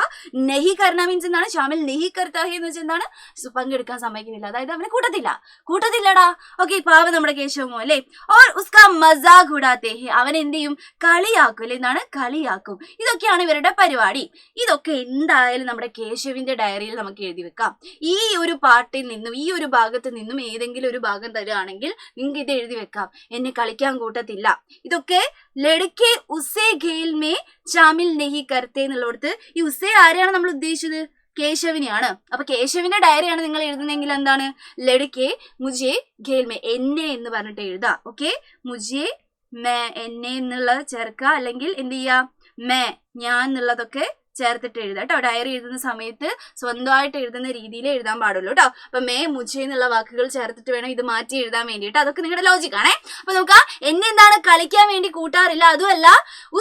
നഹി കർണ മീൻസ് എന്താണ്, ഷാമിൽ നഹി കർത്താ ഹേ എന്ന് വെച്ചാൽ എന്താണ്, പങ്കെടുക്കാൻ സമ്മതിക്കുന്നില്ല, അതായത് അവനെ കൂട്ടത്തില്ലടാ. ഓക്കെ, പാവ നമ്മുടെ കേശവമോ അല്ലേ. ഓർ ഉസ്കാ മസാഖ് ഉഡാത്തേ ഹേ. അവൻ എന്ത് ചെയ്യും, കളിയാക്കും അല്ലെ, എന്താണ്, കളിയാക്കും. ഇതൊക്കെയാണ് ഇവരുടെ പരിപാടി. ഇതൊക്കെ എന്തായാലും നമ്മുടെ കേശവിന്റെ ഡയറിയിൽ നമുക്ക് എഴുതി വെക്കാം. ഈ ഒരു പാർട്ടിൽ നിന്നും ഈ ഒരു ഭാഗത്ത് നിന്നും ഏതെങ്കിലും ഒരു ഭാഗം തരുകയാണെങ്കിൽ നിങ്ങൾക്ക് ഇത് എഴുതി വെക്കാം, എന്നെ കളിക്കാൻ കൂട്ടത്തില്ല. ഇതൊക്കെ ലടുക്കെ ഉസേ ഖേൽ മേ ഷാമിൽ നഹി കർത്തേ എന്നുള്ളടത്ത് ഈ ഉസേ ആരെയാണ് നമ്മൾ ഉദ്ദേശിച്ചത്, കേശവിനെയാണ്. അപ്പൊ കേശവിന്റെ ഡയറിയാണ് നിങ്ങൾ എഴുതുന്നെങ്കിൽ എന്താണ്, ലടുക്കെ മുജെ ഖേൽ മേ, എന്നെ എന്ന് പറഞ്ഞിട്ട് എഴുതാം. ഓക്കെ, മുജെ മേ, എന്നെ എന്നുള്ളത് ചേർക്കുക, അല്ലെങ്കിൽ എന്ത് ചെയ്യാം, മേ, ഞാൻ എന്നുള്ളതൊക്കെ ചേർത്തിട്ട് എഴുതാം കേട്ടോ. ഡയറി എഴുതുന്ന സമയത്ത് സ്വന്തമായിട്ട് എഴുതുന്ന രീതിയിൽ എഴുതാൻ പാടുള്ളൂ കേട്ടോ. അപ്പൊ മേ മുജെ എന്നുള്ള വാക്കുകൾ ചേർത്തിട്ട് വേണം ഇത് മാറ്റി എഴുതാൻ വേണ്ടിയിട്ട്. അതൊക്കെ നിങ്ങളുടെ ലോജിക് ആണേ. അപ്പൊ നോക്കാം, എന്നെ എന്താണ്, കളിക്കാൻ വേണ്ടി കൂട്ടാറില്ല. അതുമല്ല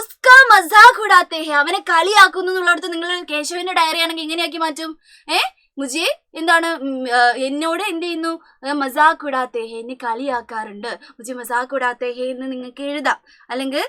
ഉസ്കാ മസാഖ് ഉഡാത്തേ ഹേ, അവനെ കളിയാക്കുന്നു എന്നുള്ളടത്ത് നിങ്ങൾ കേശവിന്റെ ഡയറി ആണെങ്കിൽ ഇങ്ങനെയാക്കി മാറ്റും. മുജെ എന്താണ്, എന്നോട് എന്ത് ചെയ്യുന്നു, മസാഖ് ഉഡാത്തേ ഹേ, എന്നെ കളിയാക്കാറുണ്ട്, മുജെ മസാഖ് ഉഡാത്തേ ഹേ എന്ന് നിങ്ങൾക്ക് എഴുതാം. അല്ലെങ്കിൽ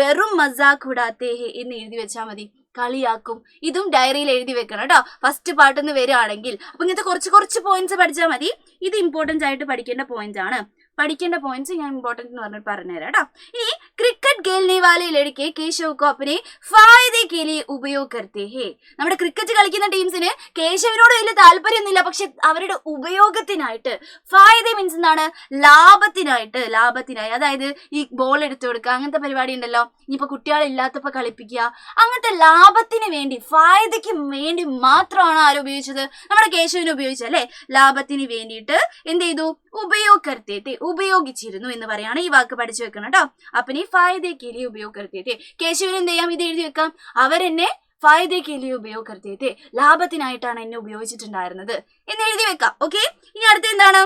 വെറും മസാഖ് ഉഡാത്തേ ഹേ എന്ന് എഴുതി വെച്ചാൽ മതി, കളിയാക്കും. ഇതും ഡയറിയിൽ എഴുതി വെക്കണം കേട്ടോ, ഫസ്റ്റ് പാർട്ടിൽ നിന്ന് വരികയാണെങ്കിൽ. അപ്പൊ ഇങ്ങനത്തെ കുറച്ച് പോയിന്റ്സ് പഠിച്ചാൽ മതി. ഇത് ഇമ്പോർട്ടൻസ് ആയിട്ട് പഠിക്കേണ്ട പോയിന്റ്സ് ആണ്. ഞാൻ ഇമ്പോർട്ടൻറ്റ് എന്ന് പറഞ്ഞിട്ട് പറഞ്ഞുതരാം കേട്ടോ. ഇനി ക്രിക്കറ്റ് खेलने वाले लड़के केशव को अपने फायदे के लिए उपयोग करते हैं. നമ്മുടെ ക്രിക്കറ്റ് കളിക്കുന്ന ടീംസിന് കേശവിനോട് വലിയ താല്പര്യമൊന്നുമില്ല, പക്ഷെ അവരുടെ ഉപയോഗത്തിനായിട്ട്, ഫായദ മീൻസ് എന്താണ്, ലാഭത്തിനായി, അതായത് ഈ ബോൾ എടുത്തു കൊടുക്കുക, അങ്ങനത്തെ പരിപാടി ഉണ്ടല്ലോ. ഇനിയിപ്പോ കുട്ടികളില്ലാത്തപ്പോ കളിപ്പിക്കുക, അങ്ങനത്തെ ലാഭത്തിന് വേണ്ടി, ഫായദയ്ക്ക് വേണ്ടി മാത്രമാണ് ആരും ഉപയോഗിച്ചത്, നമ്മുടെ കേശവിന് ഉപയോഗിച്ചത് അല്ലെ. ലാഭത്തിന് വേണ്ടിയിട്ട് എന്ത് ചെയ്തു, ഉപയോഗിച്ചിരുന്നു എന്ന് പറയാണ്. ഈ വാക്ക് പഠിച്ചു വെക്കണം കേട്ടോ. അപ്പനി ഫായദയ്ക്ക് लिए उपयोग करते थे. കേശവിന് എന്ത് ചെയ്യാം, ഇത് എഴുതി വെക്കാം, അവരെന്നെ ഫായദയ്ക്ക് लिए उपयोग करते थे, ലാഭത്തിനായിട്ടാണ് എന്നെ ഉപയോഗിച്ചിട്ടുണ്ടായിരുന്നത് എന്ന് എഴുതി വെക്കാം. ഓക്കെ, ഇനി അടുത്ത എന്താണ്,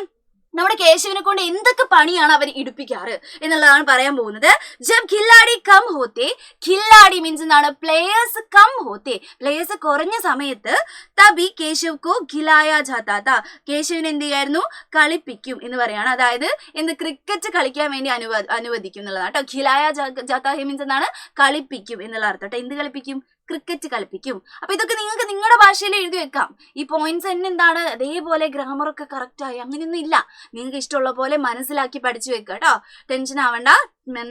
നമ്മുടെ കേശവിനെ കൊണ്ട് എന്തൊക്കെ പണിയാണ് അവർ ഇടിപ്പിക്കാറ് എന്നുള്ളതാണ് പറയാൻ പോകുന്നത്. ജബ് ഖില്ലാടി കം ഹോത്തെ, ഖില്ലാടി മീൻസ് എന്താണ്, പ്ലേയേഴ്സ് കം ഹോത്തെ, പ്ലേയേഴ്സ് കുറഞ്ഞ സമയത്ത്, തബി കേശവ് കോ ഖിലായ ജാതാ താ, കേശവിനെ എന്ത് ചെയ്യായിരുന്നു, കളിപ്പിക്കും എന്ന് പറയാണ്. അതായത് എന്ത്, ക്രിക്കറ്റ് കളിക്കാൻ വേണ്ടി അനുവദിക്കും എന്നുള്ളതാണ് കേട്ടോ. ഖിലായ ജാതാ ഹെ മീൻസ് എന്താണ്, കളിപ്പിക്കും എന്നുള്ള അർത്ഥം കേട്ടോ. എന്ത് കളിപ്പിക്കും, ക്രിക്കറ്റ് കളിപ്പിക്കും. അപ്പൊ ഇതൊക്കെ നിങ്ങൾക്ക് നിങ്ങളുടെ ഭാഷയിൽ എഴുതി വെക്കാം. ഈ പോയിന്റ്സ് തന്നെ എന്താണ് അതേപോലെ ഗ്രാമറൊക്കെ കറക്റ്റ് ആയി അങ്ങനെയൊന്നും ഇല്ല. നിങ്ങൾക്ക് ഇഷ്ടമുള്ള പോലെ മനസ്സിലാക്കി പഠിച്ചു വെക്കുക കേട്ടോ. ടെൻഷൻ ആവണ്ട,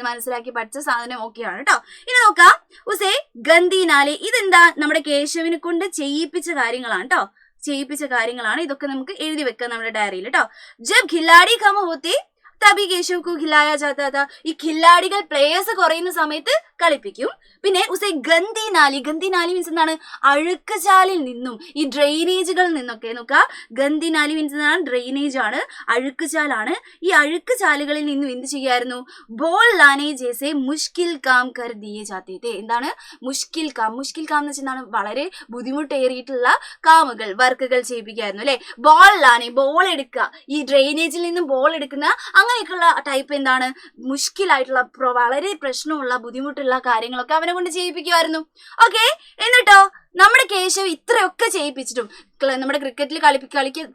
മനസ്സിലാക്കി പഠിച്ച സാധനം ഓക്കെയാണ് കേട്ടോ. ഇനി നോക്കാം, ഉസേ ഗന്തി നാലെ. ഇതെന്താ നമ്മുടെ കേശവിനെ കൊണ്ട് ചെയ്യിപ്പിച്ച കാര്യങ്ങളാണ് കേട്ടോ. ചെയ്യിപ്പിച്ച കാര്യങ്ങളാണ് ഇതൊക്കെ. നമുക്ക് എഴുതി വെക്കാം നമ്മുടെ ഡയറിയിൽ കേട്ടോ. ജബ് ഖില്ലാടി കമ ഹോത്തെ തബി കേശവ്ക്കു ഖിലായ ജാതാ താ. ഈ ഖില്ലാടികൾ പ്ലേയേഴ്സ് കുറയുന്ന സമയത്ത് കളിപ്പിക്കും. പിന്നെ ഉസേ ഗന്തി നാലി. ഗന്തി നാലി മീൻസ് എന്താണ്? അഴുക്ക് ചാലിൽ നിന്നും, ഈ ഡ്രെയിനേജുകളിൽ നിന്നൊക്കെ. നോക്കുക, ഗന്തി നാലി മീൻസ് എന്താണ്? ഡ്രെയിനേജ് ആണ്, അഴുക്ക് ചാലാണ്. ഈ അഴുക്ക് ചാലുകളിൽ നിന്നും എന്ത് ചെയ്യായിരുന്നു? ബോൾ ലാനെ ജേസെ മുഷ്കിൽ കാം കർ ദിയെ ജാത്തെ തെ. എന്താണ് മുഷ്കിൽ കാം? മുഷ്കിൽ കാം എന്ന് വെച്ചാൽ എന്താണ്? വളരെ ബുദ്ധിമുട്ടേറിയിട്ടുള്ള കാമുകൾ, വർക്കുകൾ ചെയ്യിപ്പിക്കായിരുന്നു അല്ലെ. ബോൾ ലാനെ, ബോൾ എടുക്കുക. ഈ ഡ്രെയിനേജിൽ നിന്നും ബോൾ എടുക്കുന്ന അങ്ങനെയൊക്കെയുള്ള ടൈപ്പ് എന്താണ്? മുഷ്കിലായിട്ടുള്ള വളരെ പ്രശ്നമുള്ള ബുദ്ധിമുട്ടുള്ള കാര്യങ്ങളൊക്കെ അവനെ കൊണ്ട് ചെയ്യിപ്പിക്കുമായിരുന്നു. ഓക്കെ, എന്നിട്ടോ നമ്മുടെ കേശവ് ഇത്രയൊക്കെ ചെയ്യിപ്പിച്ചിട്ടും നമ്മുടെ ക്രിക്കറ്റിൽ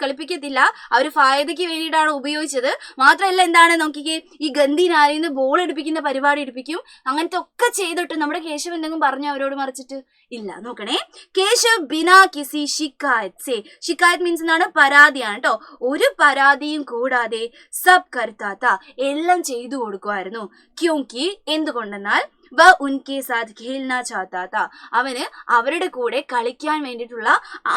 കളിപ്പിക്കത്തില്ല. അവർ ഫായതയ്ക്ക് വേണ്ടിയിട്ടാണ് ഉപയോഗിച്ചത്. മാത്രമല്ല എന്താണ് നോക്കിക്കേ, ഈ ഗന്തി നാലിൽ നിന്ന് ബോൾ എടുപ്പിക്കുന്ന പരിപാടി എടുപ്പിക്കും. അങ്ങനത്തെ ഒക്കെ ചെയ്തിട്ട് നമ്മുടെ കേശവ് എന്തെങ്കിലും പറഞ്ഞു അവരോട് മറിച്ചിട്ട് ഇല്ല. നോക്കണേ, കേശവ് ബിനാ കിസി ഷിക്കായത്ത് സേ. ഷിക്കായത്ത് മീൻസ് എന്താണ്? പരാതിയാണ് കേട്ടോ. ഒരു പരാതിയും കൂടാതെ സബ് കർത്താത്ത, എല്ലാം ചെയ്തു കൊടുക്കുമായിരുന്നു. ക്യോങ്കി, എന്തുകൊണ്ടെന്നാൽ വ ഉൻകെ സാത്ത് ഖേൽനാ ചാത്താ താ. അവന് അവരുടെ കൂടെ കളിക്കാൻ വേണ്ടിയിട്ടുള്ള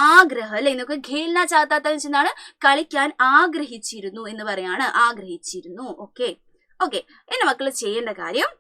ആഗ്രഹം അല്ലെ. എന്നൊക്കെ ഖേൽനാ ചാത്താ താ എന്നാണ് കളിക്കാൻ ആഗ്രഹിച്ചിരുന്നു എന്ന് പറയാണ്. ആഗ്രഹിച്ചിരുന്നു. Okay okay. എന്റെ മക്കള് ചെയ്യേണ്ട കാര്യം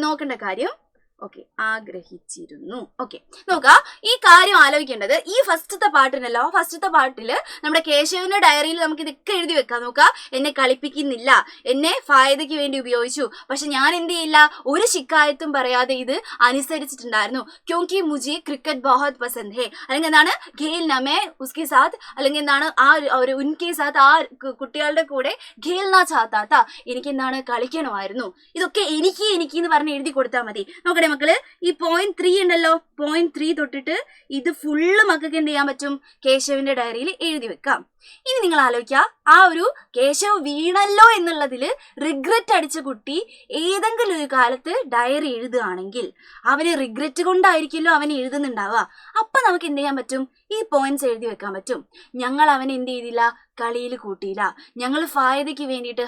നോക്കേണ്ട കാര്യം ഓക്കെ, ആഗ്രഹിച്ചിരുന്നു. ഓക്കെ, നോക്ക, ഈ കാര്യം ആലോചിക്കേണ്ടത് ഈ ഫസ്റ്റത്തെ പാട്ടിനല്ലോ. ഫസ്റ്റത്തെ പാട്ടില് നമ്മുടെ കേശവന്റെ ഡയറിയിൽ നമുക്ക് ഇതൊക്കെ എഴുതി വെക്കാം. നോക്ക, എന്നെ കളിപ്പിക്കുന്നില്ല, എന്നെ ഫായതയ്ക്ക് വേണ്ടി ഉപയോഗിച്ചു, പക്ഷെ ഞാൻ എന്ത് ചെയ്യില്ല, ഒരു ശിക്കായത്തും പറയാതെ ഇത് അനുസരിച്ചിട്ടുണ്ടായിരുന്നു. ക്യോങ്കി മുജെ ക്രിക്കറ്റ് ബഹുത് പസന്ദ് ഹേ, അല്ലെങ്കിൽ എന്താണ് ഖേൽന മേ ഉസ്കെ സാത്ത്, അല്ലെങ്കിൽ എന്താണ് ആ ഒരു ഉൻകെ സാത്ത്, ആ കുട്ടികളുടെ കൂടെ ഖേൽന ചാത്താ താ, എനിക്ക് എന്താണ് കളിക്കണമായിരുന്നു. ഇതൊക്കെ എനിക്ക് എന്ന് പറഞ്ഞ് എഴുതി കൊടുത്താൽ മതി. നോക്കണേ മക്കള്, ഈ പോയിന്റ് 3 ഉണ്ടല്ലോ, പോയിന്റ് 3 തൊട്ടിട്ട് ഇത് ഫുള്ള് മക്കൾക്ക് എന്ത് ചെയ്യാൻ പറ്റും? കേശവിന്റെ ഡയറിയിൽ എഴുതി വെക്കാം. ഇനി നിങ്ങൾ ആലോചിക്കുക, ആ ഒരു കേശവ് വീണല്ലോ എന്നുള്ളതില് റിഗ്രറ്റ് അടിച്ച കുട്ടി ഏതെങ്കിലും ഒരു കാലത്ത് ഡയറി എഴുതുകയാണെങ്കിൽ അവന് റിഗ്രറ്റ് കൊണ്ടായിരിക്കുമല്ലോ അവൻ എഴുതുന്നുണ്ടാവുക. അപ്പൊ നമുക്ക് എന്ത് ചെയ്യാൻ പറ്റും? ഈ പോയിന്റ്സ് എഴുതി വെക്കാൻ പറ്റും. ഞങ്ങൾ അവൻ എന്ത് ചെയ്തില്ല? കളിയിൽ കൂട്ടിയില്ല. ഞങ്ങൾ ഫായതയ്ക്ക് വേണ്ടിയിട്ട്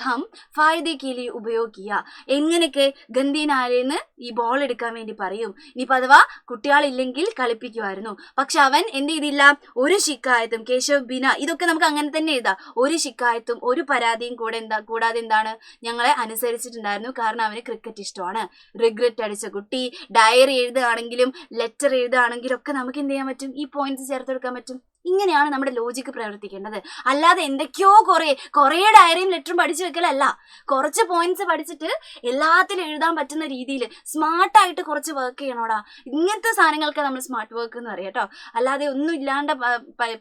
ഫായതയ്ക്ക് ഉപയോഗിക്കുക. എങ്ങനെയൊക്കെ ഗന്ധിനാലെന്ന് ഈ ബോൾ എടുക്കാൻ വേണ്ടി പറയും. ഇനിയിപ്പോൾ അഥവാ കുട്ടികളില്ലെങ്കിൽ കളിപ്പിക്കുമായിരുന്നു. പക്ഷെ അവൻ എന്ത് ചെയ്തില്ല? ഒരു ശിക്കായത്തും കേശവ് ബിന, ഇതൊക്കെ നമുക്ക് അങ്ങനെ തന്നെ എഴുതാം. ഒരു ശിക്കായത്തും ഒരു പരാതിയും കൂടാതെ എന്താണ് ഞങ്ങളെ അനുസരിച്ചിട്ടുണ്ടായിരുന്നു. കാരണം അവന് ക്രിക്കറ്റ് ഇഷ്ടമാണ്. റിഗ്രറ്റ് അടിച്ച കുട്ടി ഡയറി എഴുതുകയാണെങ്കിലും ലെറ്റർ എഴുതുകയാണെങ്കിലും ഒക്കെ നമുക്ക് എന്ത് ചെയ്യാൻ പറ്റും? ഈ പോയിന്റ്സ് ചേർത്തെടുക്കാൻ പറ്റും. ഇങ്ങനെയാണ് നമ്മുടെ ലോജിക്ക് പ്രവർത്തിക്കേണ്ടത്. അല്ലാതെ എന്തൊക്കെയോ കുറേ ഡയറിയും ലെറ്ററും പഠിച്ചു വെക്കലല്ല. കുറച്ച് പോയിന്റ്സ് പഠിച്ചിട്ട് എല്ലാത്തിലും എഴുതാൻ പറ്റുന്ന രീതിയിൽ സ്മാർട്ടായിട്ട് കുറച്ച് വർക്ക് ചെയ്യണോടാ. ഇങ്ങനത്തെ സാധനങ്ങൾക്ക് നമ്മൾ സ്മാർട്ട് വർക്ക് എന്ന് പറയാം കേട്ടോ. അല്ലാതെ ഒന്നും ഇല്ലാണ്ട്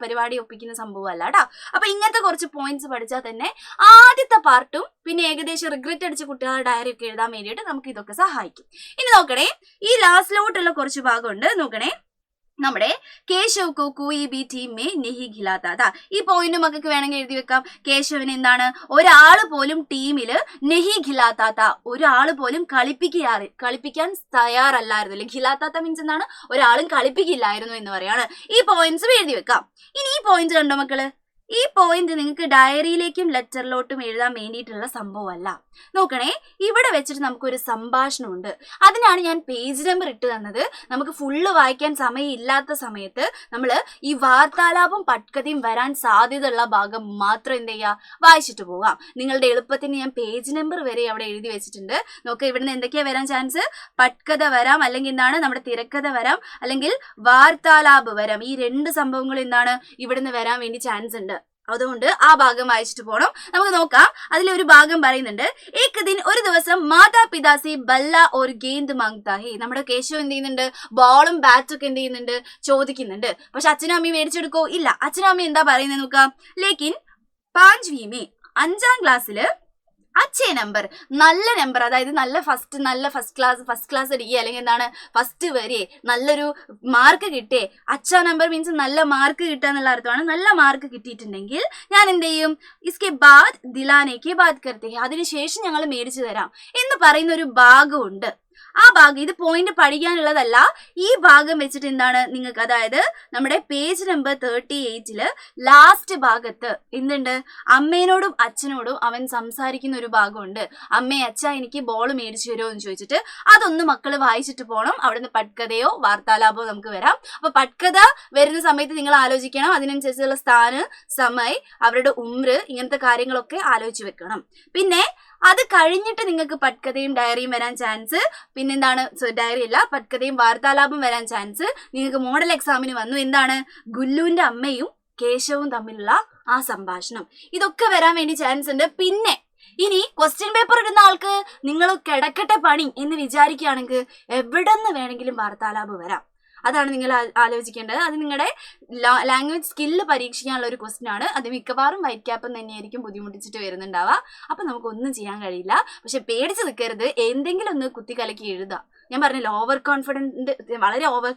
പരിപാടി ഒപ്പിക്കുന്ന സംഭവമല്ല കേട്ടോ. അപ്പൊ ഇങ്ങനത്തെ കുറച്ച് പോയിന്റ്സ് പഠിച്ചാൽ തന്നെ ആദ്യത്തെ പാർട്ടും പിന്നെ ഏകദേശം റിഗ്രറ്റ് അടിച്ച കുട്ടികളുടെ ഡയറി ഒക്കെ എഴുതാൻ വേണ്ടിയിട്ട് നമുക്ക് ഇതൊക്കെ സഹായിക്കും. ഇനി നോക്കണേ, ഈ ലാസ്റ്റിലോട്ടുള്ള കുറച്ച് ഭാഗമുണ്ട്. നോക്കണേ, നമ്മുടെ കേശവ് കോ കോയി ബി ടീം മേ നെഹി ഖിലാത്താ താ. ഈ പോയിന്റ് മക്കൾക്ക് വേണമെങ്കിൽ എഴുതി വെക്കാം. കേശവന് എന്താണ്? ഒരാള് പോലും ടീമില് നെഹി ഖിലാത്താ താ, ഒരാള് പോലും കളിപ്പിക്കാൻ തയ്യാറല്ലായിരുന്നു. അല്ലെങ്കിൽ ഖിലാത്താത്ത മീൻസ് എന്താണ്? ഒരാളും കളിപ്പിക്കില്ലായിരുന്നു എന്ന് പറയാണ്. ഈ പോയിന്റ്സ് എഴുതി വെക്കാം. ഇനി ഈ പോയിന്റ് കണ്ടോ മക്കള്? ഈ പോയിന്റ് നിങ്ങൾക്ക് ഡയറിയിലേക്കും ലെറ്ററിലോട്ടും എഴുതാൻ വേണ്ടിയിട്ടുള്ള സംഭവമല്ല. നോക്കണേ, ഇവിടെ വെച്ചിട്ട് നമുക്കൊരു സംഭാഷണമുണ്ട്. അതിനാണ് ഞാൻ പേജ് നമ്പർ ഇട്ട് തന്നത്. നമുക്ക് ഫുള്ള് വായിക്കാൻ സമയമില്ലാത്ത സമയത്ത് നമ്മൾ ഈ വാർത്താലാപം പട്കഥയും വരാൻ സാധ്യതയുള്ള ഭാഗം മാത്രം എന്ത് ചെയ്യുക? വായിച്ചിട്ട് പോവാം. നിങ്ങളുടെ എളുപ്പത്തിന് ഞാൻ പേജ് നമ്പർ വരെ അവിടെ എഴുതി വെച്ചിട്ടുണ്ട്. നോക്കുക, ഇവിടുന്ന് എന്തൊക്കെയാ വരാൻ ചാൻസ്? പട്കഥ വരാം, അല്ലെങ്കിൽ എന്താണ് നമ്മുടെ തിരക്കഥ വരാം, അല്ലെങ്കിൽ വാർത്താലാപ് വരാം. ഈ 2 സംഭവങ്ങൾ എന്താണ് ഇവിടുന്ന് വരാൻ വേണ്ടി ചാൻസ് ഉണ്ട്. അതുകൊണ്ട് ആ ഭാഗം വായിച്ചിട്ട് പോകണം. നമുക്ക് നോക്കാം. അതിലൊരു ഭാഗം പറയുന്നുണ്ട്, ഏക് ദിൻ, ഒരു ദിവസം മാതാപിതാസി ബല്ല ഒരു ഗേന്ദ് മാങ്താ ഹേ. നമ്മുടെ കേശവ് എന്ത് ചെയ്യുന്നുണ്ട്? ബോളും ബാറ്റും ഒക്കെ എന്ത് ചെയ്യുന്നുണ്ട്? ചോദിക്കുന്നുണ്ട്. പക്ഷെ അച്ഛനും അമ്മയും മേടിച്ചെടുക്കോ? ഇല്ല. അച്ഛനും അമ്മയും എന്താ പറയുന്നത് നോക്കാം. ലേക്കിൻ 5വീं में 5ാം ക്ലാസ്സില് അച്ഛേ നമ്പർ, നല്ല നമ്പർ, അതായത് നല്ല ഫസ്റ്റ് ക്ലാസ് അടിക്കുക, അല്ലെങ്കിൽ എന്താണ് ഫസ്റ്റ് വരെ നല്ലൊരു മാർക്ക് കിട്ടേ. അച്ഛാ നമ്പർ മീൻസ് നല്ല മാർക്ക് കിട്ടുക എന്നുള്ള അർത്ഥമാണ്. നല്ല മാർക്ക് കിട്ടിയിട്ടുണ്ടെങ്കിൽ ഞാൻ എന്ത് ചെയ്യും? ഇസ്കെ ബാദ് ദിലാനേക്ക് ബാദ് കർത്തേ, അതിനുശേഷം ഞങ്ങൾ മേടിച്ചു തരാം എന്ന് പറയുന്ന ഒരു ഭാഗമുണ്ട്. ആ ഭാഗം ഇത് പോയിന്റ് പഠിക്കാനുള്ളതല്ല. ഈ ഭാഗം വെച്ചിട്ട് എന്താണ് നിങ്ങൾക്ക്, അതായത് നമ്മുടെ പേജ് നമ്പർ 38 ലാസ്റ്റ് ഭാഗത്ത് എന്തുണ്ട്, അമ്മേനോടും അച്ഛനോടും അവൻ സംസാരിക്കുന്ന ഒരു ഭാഗമുണ്ട്. അമ്മേ അച്ഛ എനിക്ക് ബോൾ മേടിച്ചു തരുമോ എന്ന് ചോദിച്ചിട്ട് അതൊന്ന് മക്കള് വായിച്ചിട്ട് പോകണം. അവിടുന്ന് പട്കഥയോ വാർത്താലാപോ നമുക്ക് വരാം. അപ്പൊ പട്കഥ വരുന്ന സമയത്ത് നിങ്ങൾ ആലോചിക്കണം, അതിനനുസരിച്ചുള്ള സ്ഥാനം, സമയ്, അവരുടെ ഉമ്ര്, ഇങ്ങനത്തെ കാര്യങ്ങളൊക്കെ ആലോചിച്ച് വെക്കണം. പിന്നെ അത് കഴിഞ്ഞിട്ട് നിങ്ങൾക്ക് പട്കഥയും ഡയറിയും വരാൻ ചാൻസ്, പിന്നെന്താണ്, ഡയറി അല്ല, പട്കഥയും വാർത്താലാപം വരാൻ ചാൻസ്. നിങ്ങൾക്ക് മോഡൽ എക്സാമിന് വന്നു എന്താണ്, ഗുല്ലുവിന്റെ അമ്മയും കേശവും തമ്മിലുള്ള ആ സംഭാഷണം, ഇതൊക്കെ വരാൻ വേണ്ടി ചാൻസ് ഉണ്ട്. പിന്നെ ഇനി ക്വസ്റ്റ്യൻ പേപ്പർ ഇടുന്ന ആൾക്ക് നിങ്ങൾ കിടക്കട്ടെ പണി എന്ന് വിചാരിക്കുകയാണെങ്കിൽ എവിടെ നിന്ന് വേണമെങ്കിലും വാർത്താലാപം വരാം. അതാണ് നിങ്ങൾ ആലോചിക്കേണ്ടത്. അത് നിങ്ങളുടെ ലാംഗ്വേജ് സ്കില്ല് പരീക്ഷിക്കാനുള്ള ഒരു ക്വസ്റ്റ്യൻ ആണ്. അത് മിക്കവാറും വൈറ്റ് ക്യാപ്പ് തന്നെയായിരിക്കും ബുദ്ധിമുട്ടിച്ചിട്ട് വരുന്നുണ്ടാവുക. അപ്പം നമുക്കൊന്നും ചെയ്യാൻ കഴിയില്ല. പക്ഷെ പേടിച്ച് നിൽക്കരുത്, എന്തെങ്കിലും ഒന്ന് കുത്തിക്കലക്കി എഴുതാം. ഞാൻ പറഞ്ഞില്ല, വളരെ ഓവർ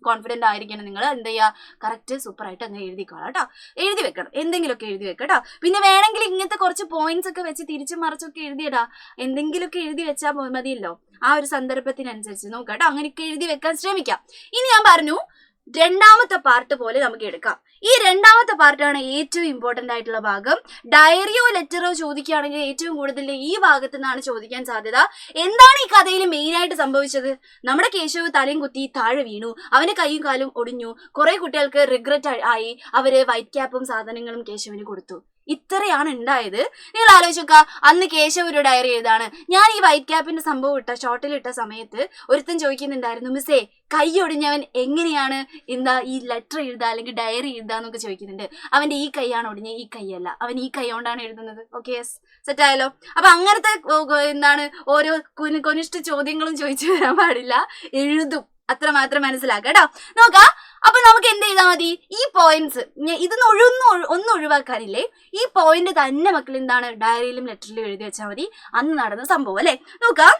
കോൺഫിഡന്റ് ആയിരിക്കണം നിങ്ങൾ. എന്ത് ചെയ്യുക, കറക്റ്റ് സൂപ്പറായിട്ട് അങ്ങ് എഴുതിക്കോളാം കേട്ടോ. എഴുതി വെക്കണം, എന്തെങ്കിലുമൊക്കെ എഴുതി വെക്കാം കേട്ടോ. പിന്നെ വേണമെങ്കിൽ ഇങ്ങനത്തെ കുറച്ച് പോയിന്റ്സ് ഒക്കെ വെച്ച് തിരിച്ചും മറിച്ചൊക്കെ എഴുതിയിടാ. എന്തെങ്കിലുമൊക്കെ എഴുതി വെച്ചാൽ മതിയല്ലോ, ആ ഒരു സന്ദർഭത്തിനനുസരിച്ച് നോക്കാം കേട്ടോ. അങ്ങനെയൊക്കെ എഴുതി വെക്കാൻ ശ്രമിക്കാം. ഇനി ഞാൻ പറഞ്ഞു രണ്ടാമത്തെ പാർട്ട് പോലെ നമുക്ക് എടുക്കാം. ഈ രണ്ടാമത്തെ പാർട്ടാണ് ഏറ്റവും ഇമ്പോർട്ടന്റ് ആയിട്ടുള്ള ഭാഗം. ഡയറിയോ ലെറ്ററോ ചോദിക്കുകയാണെങ്കിൽ ഏറ്റവും കൂടുതൽ ഈ ഭാഗത്തു നിന്നാണ് ചോദിക്കാൻ സാധ്യത. എന്താണ് ഈ കഥയിൽ മെയിൻ ആയിട്ട് സംഭവിച്ചത്? നമ്മുടെ കേശവ് തലയും കുത്തി താഴെ വീണു, അവന്റെ കൈയും കാലും ഒടിഞ്ഞു, കുറെ കുട്ടികൾക്ക് റിഗ്രറ്റ് ആയി, അവര് വൈറ്റ് ക്യാപ്പും സാധനങ്ങളും കേശവിന് കൊടുത്തു. ഇത്രയാണ് ഉണ്ടായത്. നിങ്ങൾ ആലോചിച്ച് നോക്കുക, അന്ന് കേശവ് ഒരു ഡയറി എഴുതാണ്. ഞാൻ ഈ വൈറ്റ് ക്യാപ്പിന്റെ സംഭവം ഷോർട്ടിലിട്ട സമയത്ത് ഒരുത്തൻ ചോദിക്കുന്നുണ്ടായിരുന്നു, മിസ്സേ കൈ ഒടിഞ്ഞവൻ എങ്ങനെയാണ് ഈ ലെറ്റർ എഴുതുക അല്ലെങ്കിൽ ഡയറി എഴുതാന്നൊക്കെ ചോദിക്കുന്നുണ്ട്. അവന്റെ ഈ കൈയാണ് ഒടിഞ്ഞത്, ഈ കൈയല്ല, അവൻ ഈ കൈ കൊണ്ടാണ് എഴുതുന്നത്. ഓക്കെ, യെസ്, സെറ്റായാലോ? അപ്പൊ അങ്ങനത്തെ ഓരോ കൊനിഷ്ഠ ചോദ്യങ്ങളും ചോദിച്ചു വരാൻ പാടില്ല, എഴുതും, അത്ര മാത്രം മനസ്സിലാക്കാം കേട്ടോ. നോക്കാം. അപ്പൊ നമുക്ക് എന്ത് ചെയ്താൽ മതി, ഈ പോയിന്റ്സ് ഇതൊന്നും ഒന്നും ഒഴിവാക്കാനില്ലേ, ഈ പോയിന്റ് തന്നെ മക്കൾ എന്താണ് ഡയറിയിലും ലെറ്ററിലും എഴുതി വെച്ചാൽ മതി. അന്ന് നടന്ന സംഭവം അല്ലെ. നോക്കാം.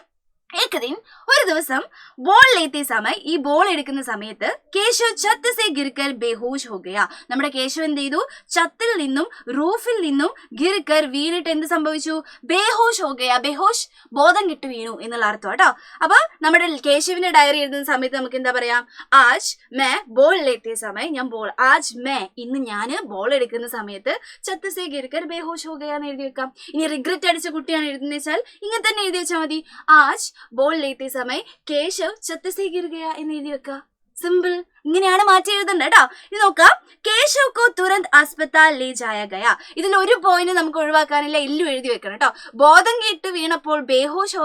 ഒരു ദിവസം ബോൾ ലേത്തെ സമയം, ഈ ബോൾ എടുക്കുന്ന സമയത്ത് കേശവ് ഛത്ത് സെ ഗിർക്കർ ബേഹോഷ് ഹോ ഗയാ. നമ്മുടെ കേശവ് എന്ത് ചെയ്തു, ഛത്തിൽ നിന്നും റൂഫിൽ നിന്നും ഗിർക്കർ വീണിട്ട് എന്ത് സംഭവിച്ചു, ബേഹോഷ് ഹോ ഗയാ. ബേഹോഷ് ബോധം കിട്ടു വീണു എന്നുള്ള അർത്ഥം കേട്ടോ. അപ്പൊ നമ്മുടെ കേശവിന്റെ ഡയറി എഴുതുന്ന സമയത്ത് നമുക്ക് എന്താ പറയാം, ആജ് മേ ബോൾ ലേത്തെ സമയം, ഞാൻ ബോൾ, ആജ് മേ ഇന്ന് ഞാൻ ബോൾ എടുക്കുന്ന സമയത്ത് ഛത്ത് സെ ഗിർക്കർ ബേഹോഷ് ഹോ ഗയാ എന്ന് എഴുതി വെക്കാം. ഇനി റിഗ്രറ്റ് അടിച്ച കുട്ടിയാണ് എഴുതുന്നത് വെച്ചാൽ ഇങ്ങനെ തന്നെ എഴുതി വെച്ചാൽ മതി, ആജ് ബോൾ ലേത്തെ സമയം കേശവ് ഛത്ത് സെ ഗിർ ഗയാ എന്ന് എഴുതി വെക്കുക. സിമ്പിൾ. ഇങ്ങനെയാണ് മാറ്റി എഴുതണ്ട കേട്ടോ. ഇത് നോക്കാം. കേശവ് കോ തുരന്ത് അസ്പതാൽ ലേ ജായ ഗയാ. ഇതിൽ ഒരു പോയിന്റ് നമുക്ക് ഒഴിവാക്കാനില്ല, എല്ലാം എഴുതി വെക്കണം കേട്ടോ. ബോധം കെട്ട് വീണപ്പോൾ ബേഹോഷ്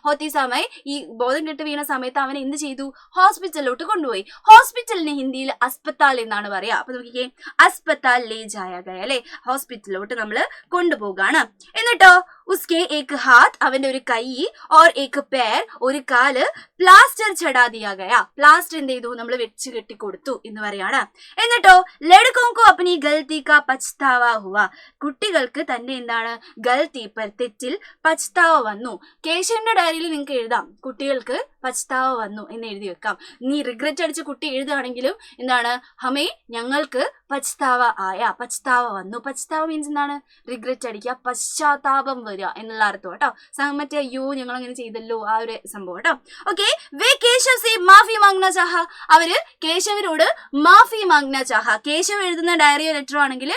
ഹോത്തി സമയം, ഈ ബോധം കെട്ട് വീണ സമയത്ത് അവൻ എന്ത് ചെയ്തു, ഹോസ്പിറ്റലിലോട്ട് കൊണ്ടുപോയി. ഹോസ്പിറ്റലിന് ഹിന്ദിയിൽ അസ്പതാൽ എന്നാണ് പറയാ. അപ്പൊ നോക്കിക്കേ, അസ്പതാൽ ലേ ജായ ഗയ അല്ലെ, ഹോസ്പിറ്റലിലോട്ട് നമ്മള് കൊണ്ടുപോകാണ്. എന്നിട്ടോ ഉസ്കെ ഏക് ഹാത്ത്, അവന്റെ ഒരു കൈ, ഓർ ഏക് പേർ, ഒരു കാല്, പ്ലാസ്റ്റർ ചടാ ദിയാ ഗയാ. പ്ലാസ്റ്റർ എന്ത് ചെയ്തു, നമ്മൾ വെച്ച് കെട്ടി കൊടുത്തു എന്ന് പറയാണ്. എന്നിട്ടോ ലഡ്കോങ്കോ അപ്നി ഗൽത്തി കാ പച്താവ ഹുവാ. കുട്ടികൾക്ക് തന്നെ എന്താണ് ഗൽത്തി തെറ്റിൽ പച്താവ വന്നു. കേശവന്റെ ഡയറിയിൽ നിങ്ങൾക്ക് എഴുതാം, കുട്ടികൾക്ക് പച്താവ വന്നു എന്ന് എഴുതി വെക്കാം. നീ റിഗ്രറ്റ് അടിച്ച കുട്ടി എഴുതുകയാണെങ്കിലും എന്താണ്, ഹമേ ഞങ്ങൾക്ക് പച്താവ ആയ, പച്താവ വന്നു. പച്താവ മീൻസ് എന്താണ്, റിഗ്രറ്റ് അടിക്കുക, പശ്ചാത്താപം വരിക എന്നുള്ള അർത്ഥം കേട്ടോ. മറ്റേ അയ്യോ ഞങ്ങൾ അങ്ങനെ ചെയ്തല്ലോ ആ ഒരു സംഭവം കേട്ടോ. ഓക്കെ, വേ കേശവ് സെ മാഫി മാംഗ്ന ചാഹ. അവര് കേശവനോട് മാഫി മാംഗ്ന ചാഹ. കേശവ് എഴുതുന്ന ഡയറിയോ ലെറ്ററോ ആണെങ്കിൽ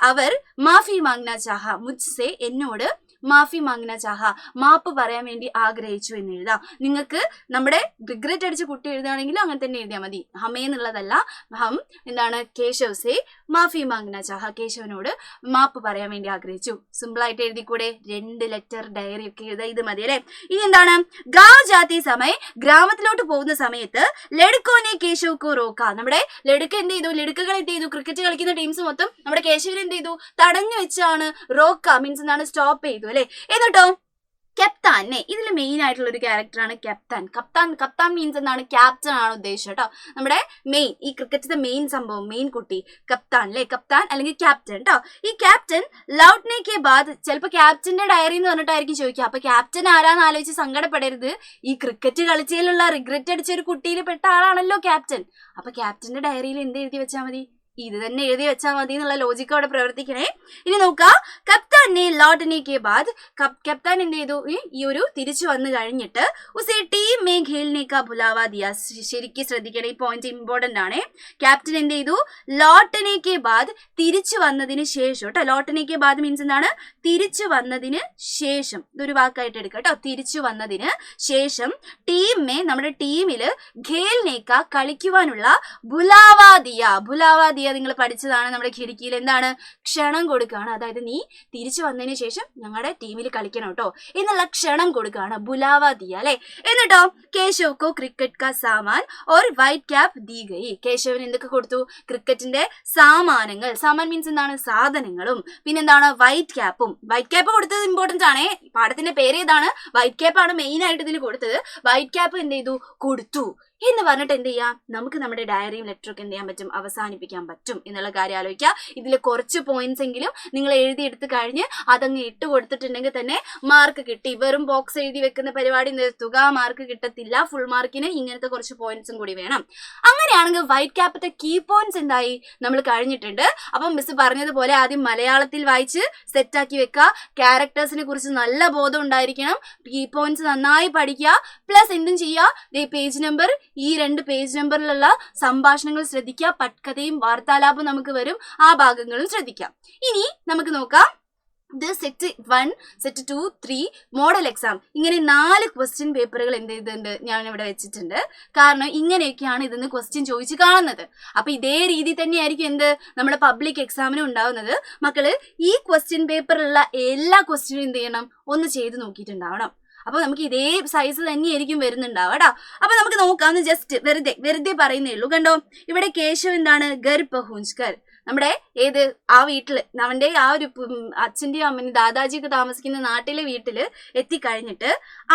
അവർ മാഫി മാംഗ്ന ചാഹ, മുജ്സെ എന്നോട് മാഫി മാംഗ്ന ചാഹ, മാപ്പ് പറയാൻ വേണ്ടി ആഗ്രഹിച്ചു എന്ന് എഴുതാം. നിങ്ങൾക്ക് നമ്മുടെ റിഗ്രറ്റ് അടിച്ച കുട്ടി എഴുതുകയാണെങ്കിൽ അങ്ങനെ തന്നെ എഴുതിയാൽ മതി. ഹമേ എന്നുള്ളതല്ല, ഹം എന്താണ് കേശവ് സെ മാഫി മാംഗ്ന ചാഹ, കേശവനോട് മാപ്പ് പറയാൻ വേണ്ടി ആഗ്രഹിച്ചു. സിമ്പിൾ ആയിട്ട് എഴുതിക്കൂടെ, 2 ലെറ്റർ ഡയറി ഒക്കെ എഴുതാ, ഇത് മതി അല്ലെ. ഇനി എന്താണ്, ഗാവ് ജാതി സമയം, ഗ്രാമത്തിലോട്ട് പോകുന്ന സമയത്ത് ലഡ്കോനെ കേശവ് കോ റോക്ക. നമ്മുടെ ലഡ്ക എന്ത് ചെയ്തു, ലഡ്കകൾ എന്ത് ചെയ്തു, ക്രിക്കറ്റ് കളിക്കുന്ന ടീംസ് മൊത്തം നമ്മുടെ കേശവിനെ എന്ത് ചെയ്തു, തടഞ്ഞു വെച്ചാണ് റോക്ക മീൻസ് എന്താണ് സ്റ്റോപ്പ് ചെയ്തു അല്ലെ. എന്നിട്ടോ കപ്താനെ, ഇതിൽ മെയിൻ ആയിട്ടുള്ള ഒരു ക്യാരക്ടറാണ് കപ്താൻ. കപ്താൻ മീൻസ് എന്താണ്, ക്യാപ്റ്റൻ ആണ് ഉദ്ദേശിച്ചത് കേട്ടോ. നമ്മുടെ മെയിൻ, ഈ ക്രിക്കറ്റിന്റെ മെയിൻ സംഭവം, മെയിൻ കുട്ടി കപ്താൻ അല്ലെ, കപ്താൻ അല്ലെങ്കിൽ ക്യാപ്റ്റൻ കേട്ടോ. ഈ ക്യാപ്റ്റൻ ലൗട്ട്നെ കെ ബാദ്, ചിലപ്പോൾ ക്യാപ്റ്റന്റെ ഡയറി എന്ന് പറഞ്ഞിട്ടായിരിക്കും ചോദിക്കുക. അപ്പൊ ക്യാപ്റ്റൻ ആരാന്ന് ആലോചിച്ച് സങ്കടപ്പെടരുത്, ഈ ക്രിക്കറ്റ് കളിച്ചതിലുള്ള റിഗ്രറ്റ് അടിച്ച ഒരു കുട്ടിയിൽ പെട്ട ആളാണല്ലോ ക്യാപ്റ്റൻ. അപ്പൊ ക്യാപ്റ്റന്റെ ഡയറിയിൽ എന്ത് എഴുതി വെച്ചാൽ മതി, ഇത് തന്നെ എഴുതി വെച്ചാൽ മതി എന്നുള്ള ലോജിക്ക് അവിടെ പ്രവർത്തിക്കണേ. ഇനി നോക്കുക, കപ്താനെ ലौटने के बाद കപ്താൻ എന്ത് ചെയ്തു, ഈ ഒരു തിരിച്ചു വന്നു കഴിഞ്ഞിട്ട് ഉസേ ടീം മേ ഖേൽനെ കാ ബുലാവാ ദിയ. ശരിക്കും ശ്രദ്ധിക്കണം, ഈ പോയിന്റ് ഇമ്പോർട്ടന്റ് ആണ്. ക്യാപ്റ്റൻ എന്ത് ചെയ്തു, लौटने के बाद തിരിച്ചു വന്നതിന് ശേഷം കേട്ടോ. लौटने के बाद മീൻസ് എന്താണ്, തിരിച്ചു വന്നതിന് ശേഷം. ഇതൊരു വാക്കായിട്ട് എടുക്കുക കേട്ടോ. തിരിച്ചു വന്നതിന് ശേഷം ടീമേ, നമ്മുടെ ടീമില് ഖേൽനേക്ക കളിക്കുവാനുള്ള ബുലാവാ ദിയ. ബുലാവാ ദിയ നിങ്ങൾ പഠിച്ചതാണ് നമ്മുടെ ഖിടിക്കിയിൽ. എന്താണ്, ക്ഷണം കൊടുക്കുകയാണ്. അതായത് നീ തിരിച്ചു വന്നതിന് ശേഷം ഞങ്ങളുടെ ടീമിൽ കളിക്കണം കേട്ടോ എന്നുള്ള ക്ഷണം കൊടുക്കുകയാണ്, ബുലാവാ ദിയ അല്ലെ. എന്നിട്ടോ കേശവ് കോ ക്രിക്കറ്റ് കാ സാമാൻ ഓർ വൈറ്റ് ക്യാപ് ദീ ഗയി. കേശവന് എന്തൊക്കെ കൊടുത്തു, ക്രിക്കറ്റിന്റെ സാമാനങ്ങൾ. സാമാൻ മീൻസ് എന്താണ്, സാധനങ്ങളും. പിന്നെന്താണ്, വൈറ്റ് ക്യാപ്പും. വൈറ്റ് ക്യാപ്പ് കൊടുത്തത് ഇമ്പോർട്ടന്റ് ആണ്. പാഠത്തിന്റെ പേര് ഏതാണ്, വൈറ്റ് ക്യാപ്പ് ആണ് മെയിൻ ആയിട്ട് ഇതിൽ കൊടുത്തത്. വൈറ്റ് ക്യാപ്പ് എന്ത് ചെയ്തു, കൊടുത്തു എന്ന് പറഞ്ഞിട്ട് എന്ത് ചെയ്യാം, നമുക്ക് നമ്മുടെ ഡയറിയും ലെറ്ററൊക്കെ എന്ത് ചെയ്യാൻ പറ്റും, അവസാനിപ്പിക്കാൻ പറ്റും എന്നുള്ള കാര്യം ആലോചിക്കുക. ഇതിൽ കുറച്ച് പോയിന്റ്സ് എങ്കിലും നിങ്ങൾ എഴുതിയെടുത്ത് കഴിഞ്ഞ് അതങ്ങ് ഇട്ട് കൊടുത്തിട്ടുണ്ടെങ്കിൽ തന്നെ മാർക്ക് കിട്ടി. വെറും ബോക്സ് എഴുതി വെക്കുന്ന പരിപാടി നിർത്തുക, മാർക്ക് കിട്ടത്തില്ല. ഫുൾ മാർക്കിന് ഇങ്ങനത്തെ കുറച്ച് പോയിന്റ്സും കൂടി വേണം. അങ്ങനെയാണെങ്കിൽ വൈറ്റ് ക്യാപ്പത്തെ കീ പോയിന്റ്സ് എന്തായി, നമ്മൾ കഴിഞ്ഞിട്ടുണ്ട്. അപ്പം മിസ് പറഞ്ഞതുപോലെ ആദ്യം മലയാളത്തിൽ വായിച്ച് സെറ്റാക്കി വെക്കുക. ക്യാരക്ടേഴ്സിനെ കുറിച്ച് നല്ല ബോധം ഉണ്ടായിരിക്കണം. കീ പോയിന്റ്സ് നന്നായി പഠിക്കുക. പ്ലസ് എന്തും ചെയ്യുക, പേജ് നമ്പർ, ഈ 2 പേജ് നമ്പറിലുള്ള സംഭാഷണങ്ങൾ ശ്രദ്ധിക്കുക. പട്കഥയും വാർത്താലാപും നമുക്ക് വരും, ആ ഭാഗങ്ങളും ശ്രദ്ധിക്കാം. ഇനി നമുക്ക് നോക്കാം, ഇത് സെറ്റ് 1, സെറ്റ് 2, 3 മോഡൽ എക്സാം, ഇങ്ങനെ 4 ക്വസ്റ്റ്യൻ പേപ്പറുകൾ എന്ത് ചെയ്തിട്ടുണ്ട് ഞാൻ ഇവിടെ വെച്ചിട്ടുണ്ട്. കാരണം ഇങ്ങനെയൊക്കെയാണ് ഇതിന്ന് ക്വസ്റ്റ്യൻ ചോദിച്ച് കാണുന്നത്. അപ്പൊ ഇതേ രീതി തന്നെയായിരിക്കും എന്ത് നമ്മുടെ പബ്ലിക് എക്സാമിനും ഉണ്ടാവുന്നത്. മക്കള് ഈ ക്വസ്റ്റ്യൻ പേപ്പറിലുള്ള എല്ലാ ക്വസ്റ്റ്യനും എന്ത് ചെയ്യണം, ഒന്ന് ചെയ്ത് നോക്കിയിട്ടുണ്ടാവണം. അപ്പൊ നമുക്ക് ഇതേ സൈസ് തന്നെയായിരിക്കും വരുന്നുണ്ടാവുക കേട്ടോ. അപ്പൊ നമുക്ക് നോക്കാം, ജസ്റ്റ് വെറുതെ പറയുന്നേ ഉള്ളൂ. കണ്ടോ, ഇവിടെ കേശവ് എന്താണ്, ഗർ പഹുഞ്ച് കർ, നമ്മുടെ ഏത് ആ വീട്ടില്, അവന്റെ ആ ഒരു അച്ഛന്റെയും അമ്മയും ദാദാജിയൊക്കെ താമസിക്കുന്ന നാട്ടിലെ വീട്ടില് എത്തിക്കഴിഞ്ഞിട്ട്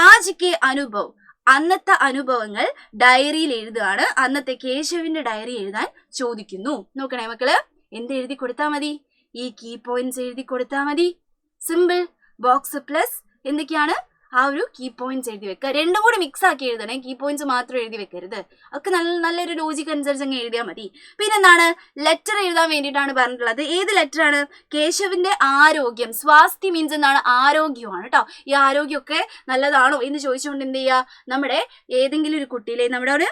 ആജിക്ക് അനുഭവം, അന്നത്തെ അനുഭവങ്ങൾ ഡയറിയിൽ എഴുതുകയാണ്. അന്നത്തെ കേശവിന്റെ ഡയറി എഴുതാൻ ചോദിക്കുന്നു. നോക്കണേ മക്കള്, എന്ത് എഴുതി കൊടുത്താൽ മതി, ഈ കീ പോയിന്റ്സ് എഴുതി കൊടുത്താൽ മതി. സിമ്പിൾ. ബോക്സ് പ്ലസ് എന്തൊക്കെയാണ്, ആ ഒരു കീ പോയിന്റ്സ് എഴുതി വെക്കുക. രണ്ടും കൂടി മിക്സ് ആക്കി എഴുതണേ, കീ പോയിന്റ്സ് മാത്രം എഴുതി വെക്കരുത്. ഒക്കെ നല്ലൊരു ലോജിക്ക് അനുസരിച്ച് അങ്ങ് എഴുതിയാൽ മതി. പിന്നെന്താണ്, ലെറ്റർ എഴുതാൻ വേണ്ടിയിട്ടാണ് പറഞ്ഞിട്ടുള്ളത്. ഏത് ലെറ്റർ ആണ്, കേശവിന്റെ ആരോഗ്യം. സ്വാസ്ഥ്യം മീൻസ് എന്താണ്, ആരോഗ്യമാണ് കേട്ടോ. ഈ ആരോഗ്യമൊക്കെ നല്ലതാണോ എന്ന് ചോദിച്ചുകൊണ്ട് എന്ത് ചെയ്യുക, നമ്മുടെ ഏതെങ്കിലും ഒരു കുട്ടിയിലെ നമ്മുടെ ഒരു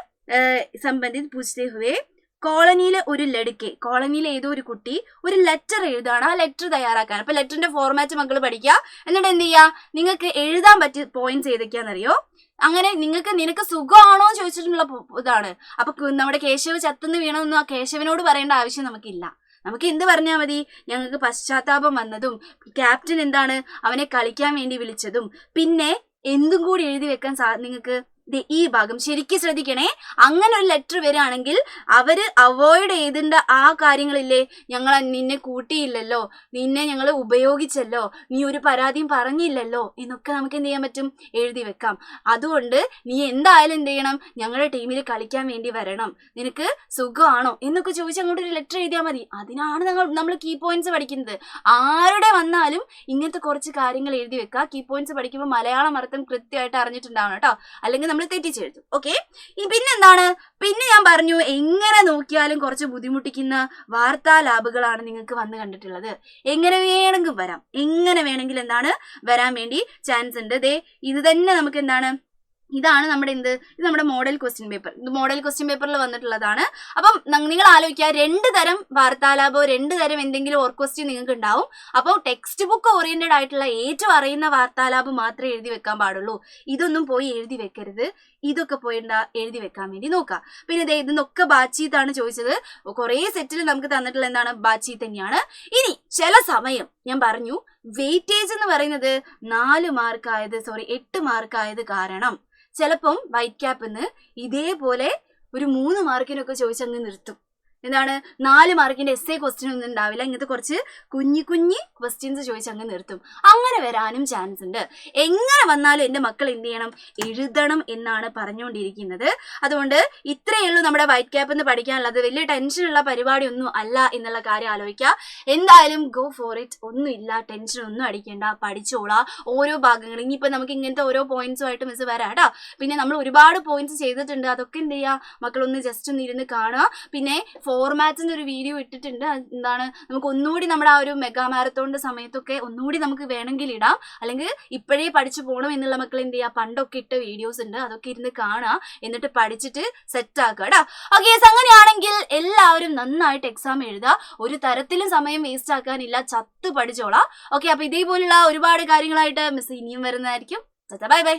സംബന്ധിച്ച് പൂछते हुए കോളനിയിലെ ഒരു ലടുക്കെ, കോളനിയിലെ ഏതോ ഒരു കുട്ടി ഒരു ലെറ്റർ എഴുതാണ്. ആ ലെറ്റർ തയ്യാറാക്കാൻ, അപ്പൊ ലെറ്ററിന്റെ ഫോർമാറ്റ് മക്കൾ പഠിക്കുക. എന്നിട്ട് എന്ത് ചെയ്യുക, നിങ്ങൾക്ക് എഴുതാൻ പറ്റിയ പോയിന്റ്സ് ഏതൊക്കെയാണെന്നറിയോ, അങ്ങനെ നിനക്ക് സുഖമാണോ എന്ന് ചോദിച്ചിട്ടുള്ള ഇതാണ്. അപ്പൊ നമ്മുടെ കേശവ് ചത്തുന്ന് വീണമെന്നും ആ കേശവനോട് പറയേണ്ട ആവശ്യം നമുക്കില്ല. നമുക്ക് എന്ത് പറഞ്ഞാൽ മതി, ഞങ്ങൾക്ക് പശ്ചാത്താപം വന്നതും ക്യാപ്റ്റൻ എന്താണ് അവനെ കളിക്കാൻ വേണ്ടി വിളിച്ചതും പിന്നെ എന്തും കൂടി എഴുതി വെക്കാൻ നിങ്ങൾക്ക് ഈ ഭാഗം ശരിക്കും ശ്രദ്ധിക്കണേ. അങ്ങനെ ഒരു ലെറ്റർ വരികയാണെങ്കിൽ അവര് അവോയ്ഡ് ചെയ്തിന്റെ ആ കാര്യങ്ങളില്ലേ, ഞങ്ങൾ നിന്നെ കൂട്ടിയില്ലല്ലോ, നിന്നെ ഞങ്ങൾ ഉപയോഗിച്ചല്ലോ, നീ ഒരു പരാതിയും പറഞ്ഞില്ലല്ലോ എന്നൊക്കെ നമുക്ക് എന്ത് ചെയ്യാൻ പറ്റും, എഴുതി വെക്കാം. അതുകൊണ്ട് നീ എന്തായാലും എന്ത് ചെയ്യണം, ഞങ്ങളുടെ ടീമിൽ കളിക്കാൻ വേണ്ടി വരണം, നിനക്ക് സുഖമാണോ എന്നൊക്കെ ചോദിച്ച് അങ്ങോട്ട് ഒരു ലെറ്റർ എഴുതിയാൽ മതി. അതിനാണ് നമ്മൾ കീ പോയിന്റ്സ് പഠിക്കുന്നത്. ആരുടെ വന്നാലും ഇങ്ങനത്തെ കുറച്ച് കാര്യങ്ങൾ എഴുതി വെക്കുക. കീ പോയിന്റ്സ് പഠിക്കുമ്പോൾ മലയാളം അർത്ഥം കൃത്യമായിട്ട് അറിഞ്ഞിട്ടുണ്ടാവണം കേട്ടോ, അല്ലെങ്കിൽ നമ്മൾ തെറ്റിച്ചെഴുതും. ഓക്കെ, പിന്നെന്താണ്, പിന്നെ ഞാൻ പറഞ്ഞു എങ്ങനെ നോക്കിയാലും കുറച്ച് ബുദ്ധിമുട്ടിക്കുന്ന വാർത്താ ലാബുകളാണ് നിങ്ങൾക്ക് വന്ന് കണ്ടിട്ടുള്ളത്. എങ്ങനെ വേണമെങ്കിലും വരാം, എങ്ങനെ വേണമെങ്കിലും എന്താണ് വരാൻ വേണ്ടി ചാൻസ് ഉണ്ട്. ഇത് തന്നെ നമുക്ക് എന്താണ്, ഇതാണ് നമ്മുടെ ഇത് നമ്മുടെ മോഡൽ ക്വസ്റ്റ്യൻ പേപ്പർ. ഇത് മോഡൽ ക്വസ്റ്റ്യൻ പേപ്പറിൽ വന്നിട്ടുള്ളതാണ്. അപ്പം നിങ്ങൾ ആലോചിക്കുക, 2 തരം വാർത്താലാപോ 2 തരം എന്തെങ്കിലും ഓർ ക്വസ്റ്റ്യൻ നിങ്ങൾക്ക് ഉണ്ടാവും. അപ്പോൾ ടെക്സ്റ്റ് ബുക്ക് ഓറിയന്റഡ് ആയിട്ടുള്ള ഏറ്റവും അറിയുന്ന വാർത്താലാപ് മാത്രമേ എഴുതി വെക്കാൻ പാടുള്ളൂ. ഇതൊന്നും പോയി എഴുതി വെക്കരുത്. ഇതൊക്കെ പോയി എഴുതി വെക്കാൻ വേണ്ടി നോക്കാം. പിന്നെ ഇതൊക്കെ ബാച്ചീത്താണ് ചോദിച്ചത്. കുറേ സെറ്റിൽ നമുക്ക് തന്നിട്ടുള്ള എന്താണ്, ബാച്ചീത്ത് തന്നെയാണ്. ഇനി ചില സമയം ഞാൻ പറഞ്ഞു വെയിറ്റേജ് എന്ന് പറയുന്നത് 8 മാർക്കായത് കാരണം ചിലപ്പം വൈറ്റ് ക്യാപ്പിന്ന് ഇതേപോലെ ഒരു 3 മാർക്കിനൊക്കെ ചോദിച്ചങ്ങ് നിർത്തും. എന്താണ്, 4 മാർക്കിന്റെ എസ്സേ ക്വസ്റ്റ്യൻ ഒന്നും ഉണ്ടാവില്ല, ഇങ്ങനത്തെ കുറച്ച് കുഞ്ഞി ക്വസ്റ്റ്യൻസ് ചോദിച്ച് അങ്ങ് നിർത്തും. അങ്ങനെ വരാനും ചാൻസ് ഉണ്ട്. എങ്ങനെ വന്നാലും എൻ്റെ മക്കൾ എന്ത് ചെയ്യണം, എഴുതണം എന്നാണ് പറഞ്ഞുകൊണ്ടിരിക്കുന്നത്. അതുകൊണ്ട് ഇത്രയേ ഉള്ളൂ നമ്മുടെ വൈറ്റ് ക്യാപ്പ് എന്ന് പഠിക്കാനുള്ളത്. വലിയ ടെൻഷനുള്ള പരിപാടി ഒന്നും അല്ല എന്നുള്ള കാര്യം ആലോചിക്കുക. എന്തായാലും ഗോ ഫോർ ഇറ്റ്. ഒന്നുമില്ല, ടെൻഷൻ ഒന്നും അടിക്കേണ്ട, പഠിച്ചോളാം ഓരോ ഭാഗങ്ങൾ. ഇനിയിപ്പോൾ നമുക്ക് ഇങ്ങനത്തെ ഓരോ പോയിന്റ്സുമായിട്ട് മിസ് വരാം കേട്ടോ. പിന്നെ നമ്മൾ ഒരുപാട് പോയിന്റ്സ് ചെയ്തിട്ടുണ്ട്, അതൊക്കെ എന്ത് ചെയ്യുക, മക്കളൊന്ന് ജസ്റ്റ് ഒന്ന് ഇരുന്ന് കാണുക. പിന്നെ ഫോർമാറ്റ്സിന്റെ ഒരു വീഡിയോ ഇട്ടിട്ടുണ്ട്. എന്താണ് നമുക്ക് ഒന്നുകൂടി നമ്മുടെ ആ ഒരു മെഗാ മാരത്തോണിന്റെ സമയത്തൊക്കെ ഒന്നുകൂടി നമുക്ക് വേണമെങ്കിൽ ഇടാം. അല്ലെങ്കിൽ ഇപ്പോഴേ പഠിച്ചു പോകണം എന്നുള്ള മക്കൾ എന്ത് ചെയ്യുക, പണ്ടൊക്കെ ഇട്ട വീഡിയോസ് ഉണ്ട്, അതൊക്കെ ഇരുന്ന് കാണുക, എന്നിട്ട് പഠിച്ചിട്ട് സെറ്റ് ആക്കുക കേട്ടോ. ഓക്കെ, അങ്ങനെയാണെങ്കിൽ എല്ലാവരും നന്നായിട്ട് എക്സാം എഴുതുക. ഒരു തരത്തിലും സമയം വേസ്റ്റ് ആക്കാനില്ല, ചത്ത് പഠിച്ചോളാം. ഓക്കെ, അപ്പൊ ഇതേപോലുള്ള ഒരുപാട് കാര്യങ്ങളായിട്ട് മിസ് ഇനിയും വരുന്നതായിരിക്കും. Bye bye.